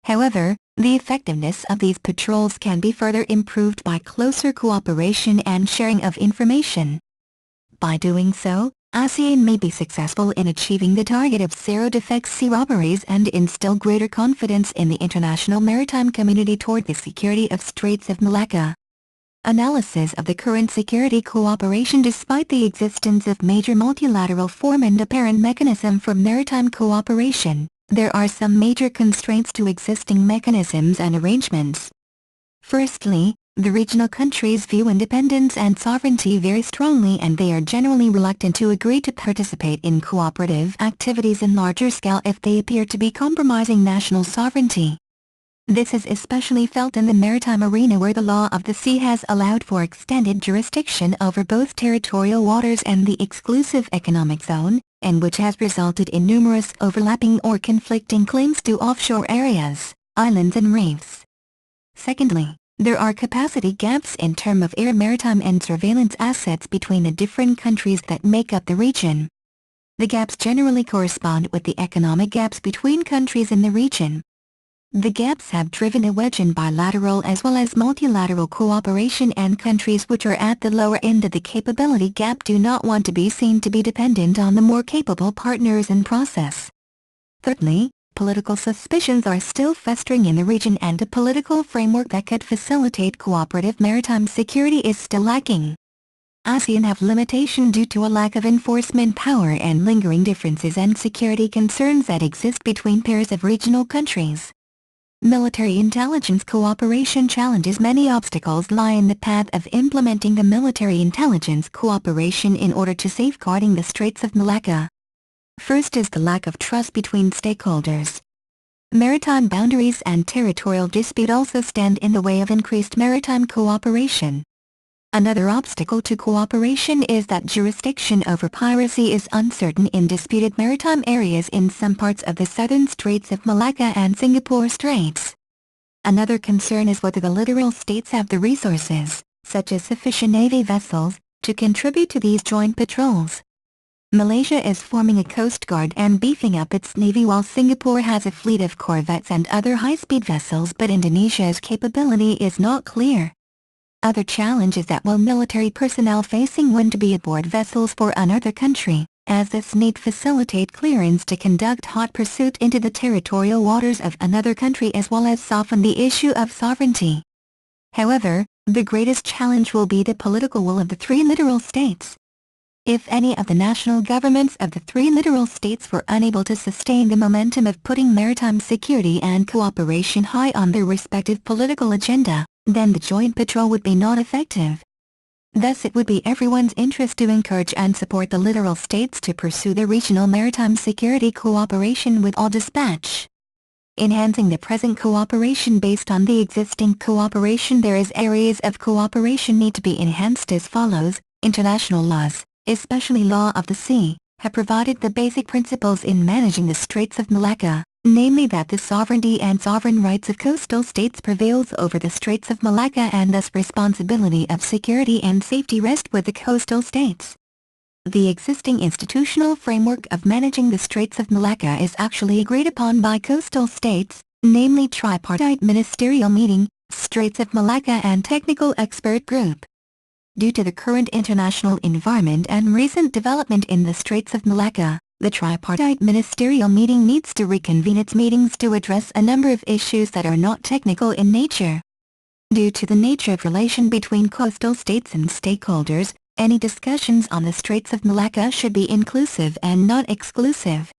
However, the effectiveness of these patrols can be further improved by closer cooperation and sharing of information. By doing so, ASEAN may be successful in achieving the target of zero defects sea robberies and instill greater confidence in the international maritime community toward the security of Straits of Malacca. Analysis of the current security cooperation. Despite the existence of major multilateral form and apparent mechanism for maritime cooperation, there are some major constraints to existing mechanisms and arrangements. Firstly, the regional countries view independence and sovereignty very strongly and they are generally reluctant to agree to participate in cooperative activities in larger scale if they appear to be compromising national sovereignty. This is especially felt in the maritime arena where the law of the sea has allowed for extended jurisdiction over both territorial waters and the exclusive economic zone, and which has resulted in numerous overlapping or conflicting claims to offshore areas, islands and reefs. Secondly, there are capacity gaps in terms of air maritime and surveillance assets between the different countries that make up the region. The gaps generally correspond with the economic gaps between countries in the region. The gaps have driven a wedge in bilateral as well as multilateral cooperation, and countries which are at the lower end of the capability gap do not want to be seen to be dependent on the more capable partners in process. Thirdly, political suspicions are still festering in the region and a political framework that could facilitate cooperative maritime security is still lacking. ASEAN have limitation due to a lack of enforcement power and lingering differences and security concerns that exist between pairs of regional countries. Military intelligence cooperation challenges. Many obstacles lie in the path of implementing the military intelligence cooperation in order to safeguarding the Straits of Malacca. First is the lack of trust between stakeholders. Maritime boundaries and territorial dispute also stand in the way of increased maritime cooperation. Another obstacle to cooperation is that jurisdiction over piracy is uncertain in disputed maritime areas in some parts of the southern Straits of Malacca and Singapore Straits. Another concern is whether the littoral states have the resources, such as sufficient Navy vessels, to contribute to these joint patrols. Malaysia is forming a coast guard and beefing up its navy while Singapore has a fleet of corvettes and other high-speed vessels, but Indonesia's capability is not clear. Other challenge is that while military personnel facing when to be aboard vessels for another country, as this need facilitate clearance to conduct hot pursuit into the territorial waters of another country as well as soften the issue of sovereignty. However, the greatest challenge will be the political will of the three littoral states. If any of the national governments of the three littoral states were unable to sustain the momentum of putting maritime security and cooperation high on their respective political agenda, then the joint patrol would be not effective. Thus it would be everyone's interest to encourage and support the littoral states to pursue the regional maritime security cooperation with all dispatch. Enhancing the present cooperation based on the existing cooperation. There is areas of cooperation need to be enhanced as follows. International laws, especially law of the sea, have provided the basic principles in managing the Straits of Malacca, namely that the sovereignty and sovereign rights of coastal states prevails over the Straits of Malacca and thus responsibility of security and safety rest with the coastal states. The existing institutional framework of managing the Straits of Malacca is actually agreed upon by coastal states, namely tripartite ministerial meeting, Straits of Malacca and technical expert group. Due to the current international environment and recent development in the Straits of Malacca, the tripartite ministerial meeting needs to reconvene its meetings to address a number of issues that are not technical in nature. Due to the nature of relation between coastal states and stakeholders, any discussions on the Straits of Malacca should be inclusive and not exclusive.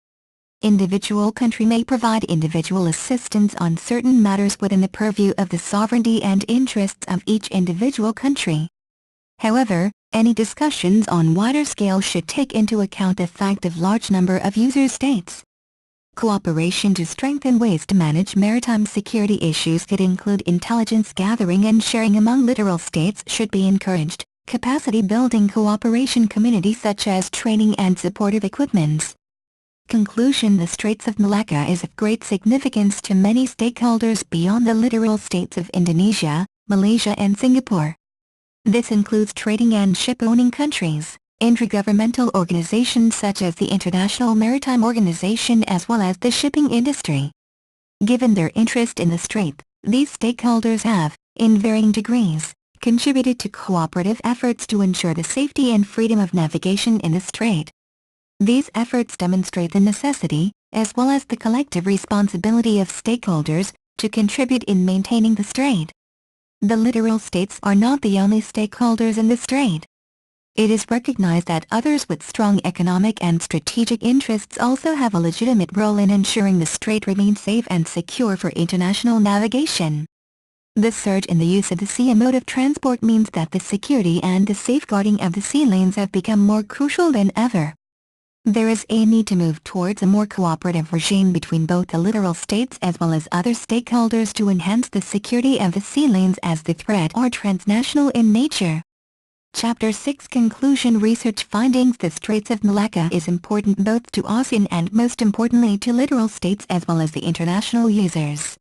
Individual country may provide individual assistance on certain matters within the purview of the sovereignty and interests of each individual country. However, any discussions on wider scale should take into account the fact of large number of user states. Cooperation to strengthen ways to manage maritime security issues that include intelligence gathering and sharing among littoral states should be encouraged. Capacity building cooperation communities such as training and supportive equipments. Conclusion: the Straits of Malacca is of great significance to many stakeholders beyond the littoral states of Indonesia, Malaysia and Singapore. This includes trading and ship-owning countries, intergovernmental organizations such as the International Maritime Organization as well as the shipping industry. Given their interest in the strait, these stakeholders have, in varying degrees, contributed to cooperative efforts to ensure the safety and freedom of navigation in the strait. These efforts demonstrate the necessity, as well as the collective responsibility of stakeholders, to contribute in maintaining the strait. The littoral states are not the only stakeholders in the strait. It is recognized that others with strong economic and strategic interests also have a legitimate role in ensuring the strait remains safe and secure for international navigation. The surge in the use of the sea mode of transport means that the security and the safeguarding of the sea lanes have become more crucial than ever. There is a need to move towards a more cooperative regime between both the littoral states as well as other stakeholders to enhance the security of the sea lanes as the threat are transnational in nature. Chapter 6 Conclusion Research findings: the Straits of Malacca is important both to ASEAN and most importantly to littoral states as well as the international users.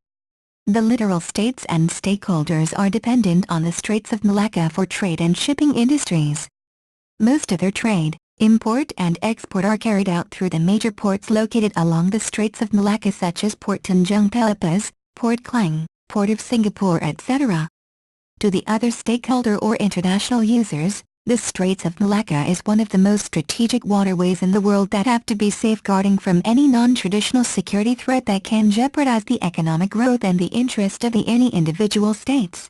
The littoral states and stakeholders are dependent on the Straits of Malacca for trade and shipping industries. Most of their trade, import and export are carried out through the major ports located along the Straits of Malacca such as Port Tanjung Pelepas, Port Klang, Port of Singapore etc. To the other stakeholder or international users, the Straits of Malacca is one of the most strategic waterways in the world that have to be safeguarding from any non-traditional security threat that can jeopardize the economic growth and the interest of any individual states.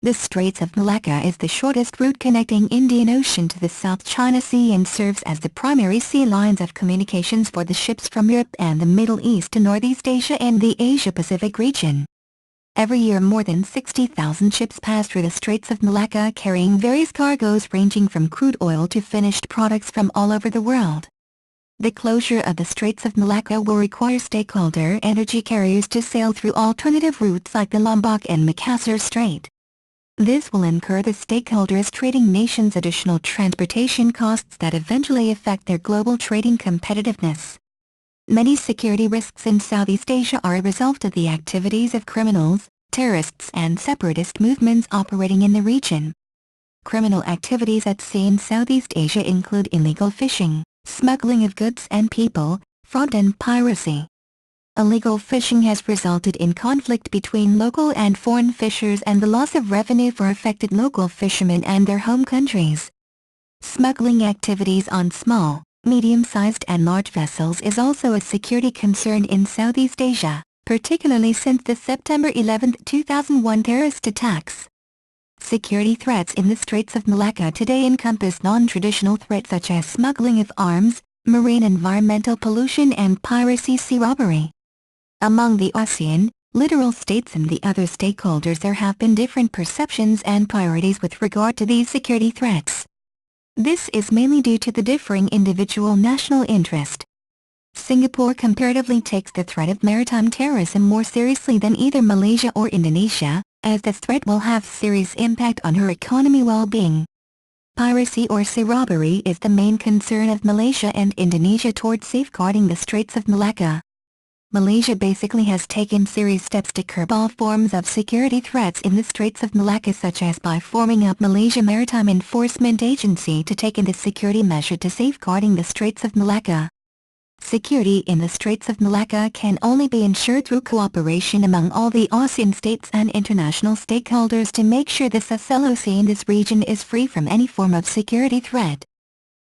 The Straits of Malacca is the shortest route connecting Indian Ocean to the South China Sea and serves as the primary sea lines of communications for the ships from Europe and the Middle East to Northeast Asia and the Asia-Pacific region. Every year more than 60,000 ships pass through the Straits of Malacca carrying various cargoes ranging from crude oil to finished products from all over the world. The closure of the Straits of Malacca will require stakeholder energy carriers to sail through alternative routes like the Lombok and Makassar Strait. This will incur the stakeholders' trading nations additional transportation costs that eventually affect their global trading competitiveness. Many security risks in Southeast Asia are a result of the activities of criminals, terrorists and separatist movements operating in the region. Criminal activities at sea in Southeast Asia include illegal fishing, smuggling of goods and people, fraud and piracy. Illegal fishing has resulted in conflict between local and foreign fishers and the loss of revenue for affected local fishermen and their home countries. Smuggling activities on small, medium-sized and large vessels is also a security concern in Southeast Asia, particularly since the September 11, 2001 terrorist attacks. Security threats in the Straits of Malacca today encompass non-traditional threats such as smuggling of arms, marine environmental pollution and piracy sea robbery. Among the ASEAN, littoral states and the other stakeholders there have been different perceptions and priorities with regard to these security threats. This is mainly due to the differing individual national interest. Singapore comparatively takes the threat of maritime terrorism more seriously than either Malaysia or Indonesia, as the threat will have serious impact on her economy well-being. Piracy or sea robbery is the main concern of Malaysia and Indonesia towards safeguarding the Straits of Malacca. Malaysia basically has taken serious steps to curb all forms of security threats in the Straits of Malacca such as by forming up Malaysia Maritime Enforcement Agency to take into security measure to safeguarding the Straits of Malacca. Security in the Straits of Malacca can only be ensured through cooperation among all the ASEAN states and international stakeholders to make sure the SLOC in this region is free from any form of security threat.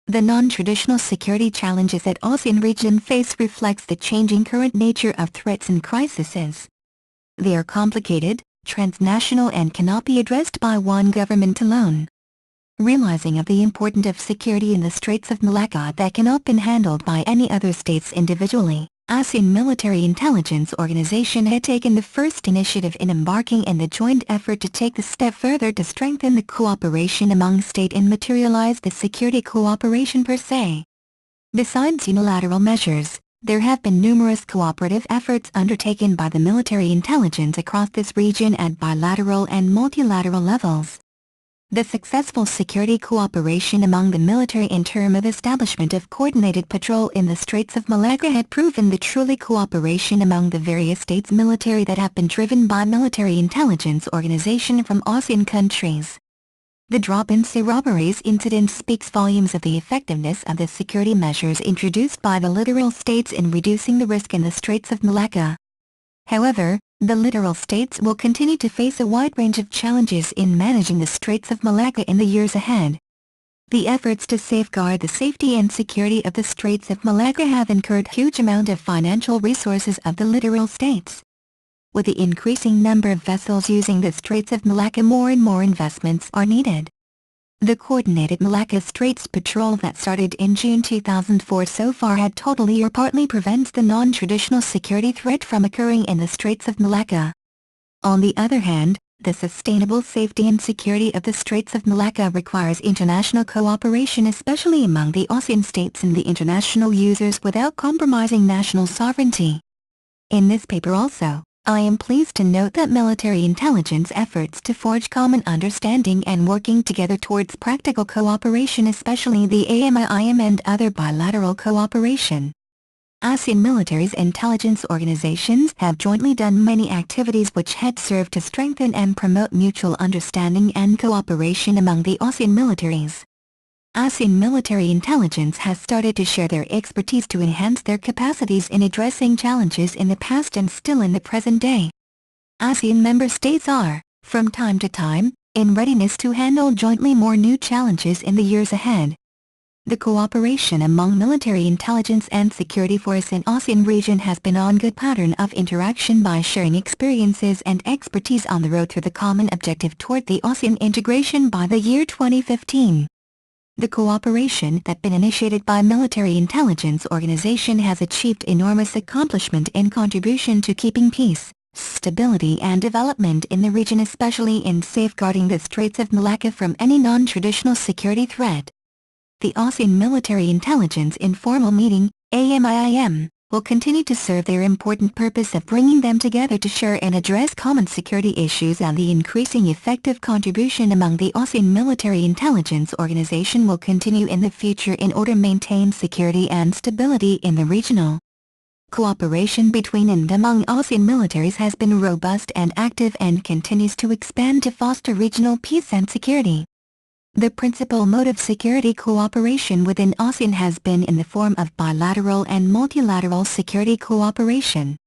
The non-traditional security challenges that ASEAN region face reflects the changing current nature of threats and crises. They are complicated, transnational and cannot be addressed by one government alone. Realizing of the importance of security in the Straits of Malacca that cannot be handled by any other states individually, ASEAN Military Intelligence Organization had taken the first initiative in embarking in the joint effort to take the step further to strengthen the cooperation among states and materialize the security cooperation per se. Besides unilateral measures, there have been numerous cooperative efforts undertaken by the military intelligence across this region at bilateral and multilateral levels. The successful security cooperation among the military in terms of establishment of coordinated patrol in the Straits of Malacca had proven the truly cooperation among the various states' military that have been driven by military intelligence organization from ASEAN countries. The drop in sea robberies incidents speaks volumes of the effectiveness of the security measures introduced by the littoral states in reducing the risk in the Straits of Malacca. However, the littoral states will continue to face a wide range of challenges in managing the Straits of Malacca in the years ahead. The efforts to safeguard the safety and security of the Straits of Malacca have incurred huge amount of financial resources of the littoral states. With the increasing number of vessels using the Straits of Malacca, more and more investments are needed. The coordinated Malacca Straits Patrol that started in June 2004 so far had totally or partly prevents the non-traditional security threat from occurring in the Straits of Malacca. On the other hand, the sustainable safety and security of the Straits of Malacca requires international cooperation, especially among the ASEAN states and the international users, without compromising national sovereignty. In this paper also, I am pleased to note that military intelligence efforts to forge common understanding and working together towards practical cooperation, especially the AMIIM and other bilateral cooperation. ASEAN military's intelligence organizations have jointly done many activities which had served to strengthen and promote mutual understanding and cooperation among the ASEAN militaries. ASEAN military intelligence has started to share their expertise to enhance their capacities in addressing challenges in the past and still in the present day. ASEAN member states are, from time to time, in readiness to handle jointly more new challenges in the years ahead. The cooperation among military intelligence and security forces in ASEAN region has been on good pattern of interaction by sharing experiences and expertise on the road to the common objective toward the ASEAN integration by the year 2015. The cooperation that been initiated by military intelligence organization has achieved enormous accomplishment in contribution to keeping peace, stability and development in the region, especially in safeguarding the Straits of Malacca from any non-traditional security threat. The ASEAN Military Intelligence Informal Meeting, AMIIM, will continue to serve their important purpose of bringing them together to share and address common security issues, and the increasing effective contribution among the ASEAN Military Intelligence Organization will continue in the future in order to maintain security and stability in the regional. Cooperation between and among ASEAN militaries has been robust and active and continues to expand to foster regional peace and security. The principal mode of security cooperation within ASEAN has been in the form of bilateral and multilateral security cooperation.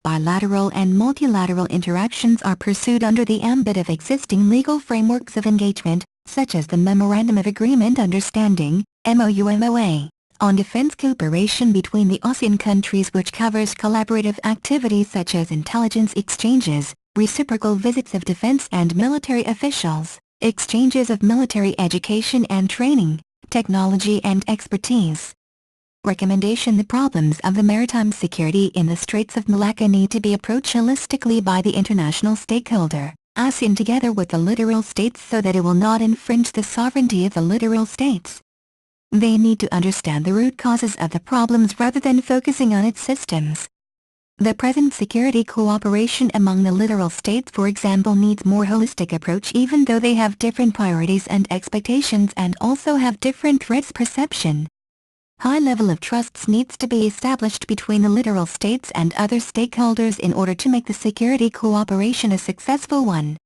Bilateral and multilateral interactions are pursued under the ambit of existing legal frameworks of engagement, such as the Memorandum of Agreement Understanding, MOU-MOA, on defense cooperation between the ASEAN countries, which covers collaborative activities such as intelligence exchanges, reciprocal visits of defense and military officials, exchanges of military education and training, technology and expertise. Recommendation: the problems of the maritime security in the Straits of Malacca need to be approached holistically by the international stakeholder, ASEAN, together with the littoral states, so that it will not infringe the sovereignty of the littoral states. They need to understand the root causes of the problems rather than focusing on its systems. The present security cooperation among the littoral states, for example, needs more holistic approach, even though they have different priorities and expectations and also have different threats perception. High level of trusts needs to be established between the littoral states and other stakeholders in order to make the security cooperation a successful one.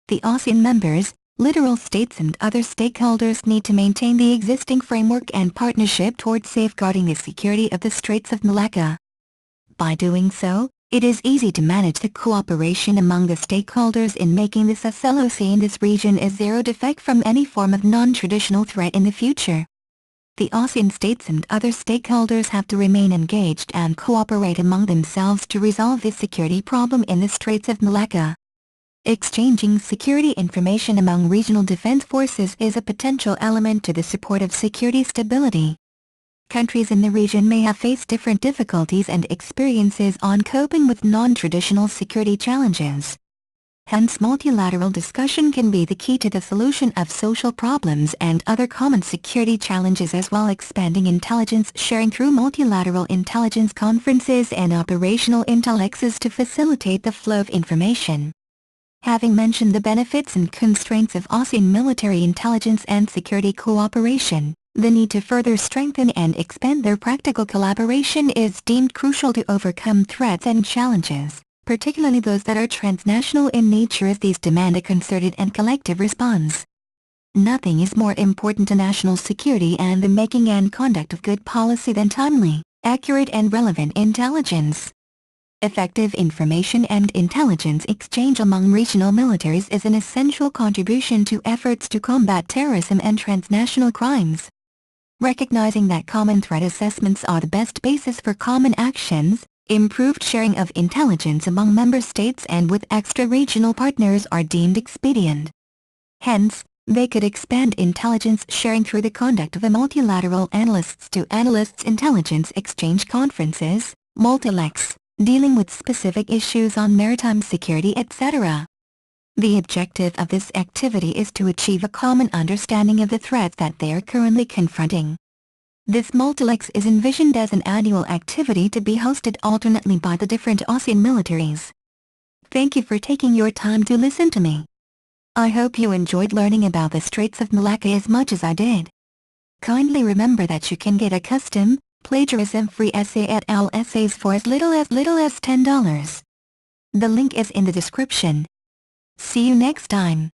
The ASEAN members, littoral states and other stakeholders need to maintain the existing framework and partnership towards safeguarding the security of the Straits of Malacca. By doing so, it is easy to manage the cooperation among the stakeholders in making the SLOC in this region a zero defect from any form of non-traditional threat in the future. The ASEAN states and other stakeholders have to remain engaged and cooperate among themselves to resolve the security problem in the Straits of Malacca. Exchanging security information among regional defense forces is a potential element to the support of security stability. Countries in the region may have faced different difficulties and experiences on coping with non-traditional security challenges. Hence, multilateral discussion can be the key to the solution of social problems and other common security challenges, as well expanding intelligence sharing through multilateral intelligence conferences and operational intelexes to facilitate the flow of information. Having mentioned the benefits and constraints of ASEAN military intelligence and security cooperation, the need to further strengthen and expand their practical collaboration is deemed crucial to overcome threats and challenges, particularly those that are transnational in nature, as these demand a concerted and collective response. Nothing is more important to national security and the making and conduct of good policy than timely, accurate and relevant intelligence. Effective information and intelligence exchange among regional militaries is an essential contribution to efforts to combat terrorism and transnational crimes. Recognizing that common threat assessments are the best basis for common actions, improved sharing of intelligence among member states and with extra-regional partners are deemed expedient. Hence, they could expand intelligence sharing through the conduct of a multilateral analysts-to-analysts intelligence exchange conferences, multilex, dealing with specific issues on maritime security, etc. The objective of this activity is to achieve a common understanding of the threats that they are currently confronting. This multilex is envisioned as an annual activity to be hosted alternately by the different ASEAN militaries. Thank you for taking your time to listen to me. I hope you enjoyed learning about the Straits of Malacca as much as I did. Kindly remember that you can get a custom, plagiarism-free essay at OWL Essays for as little as $10. The link is in the description. See you next time.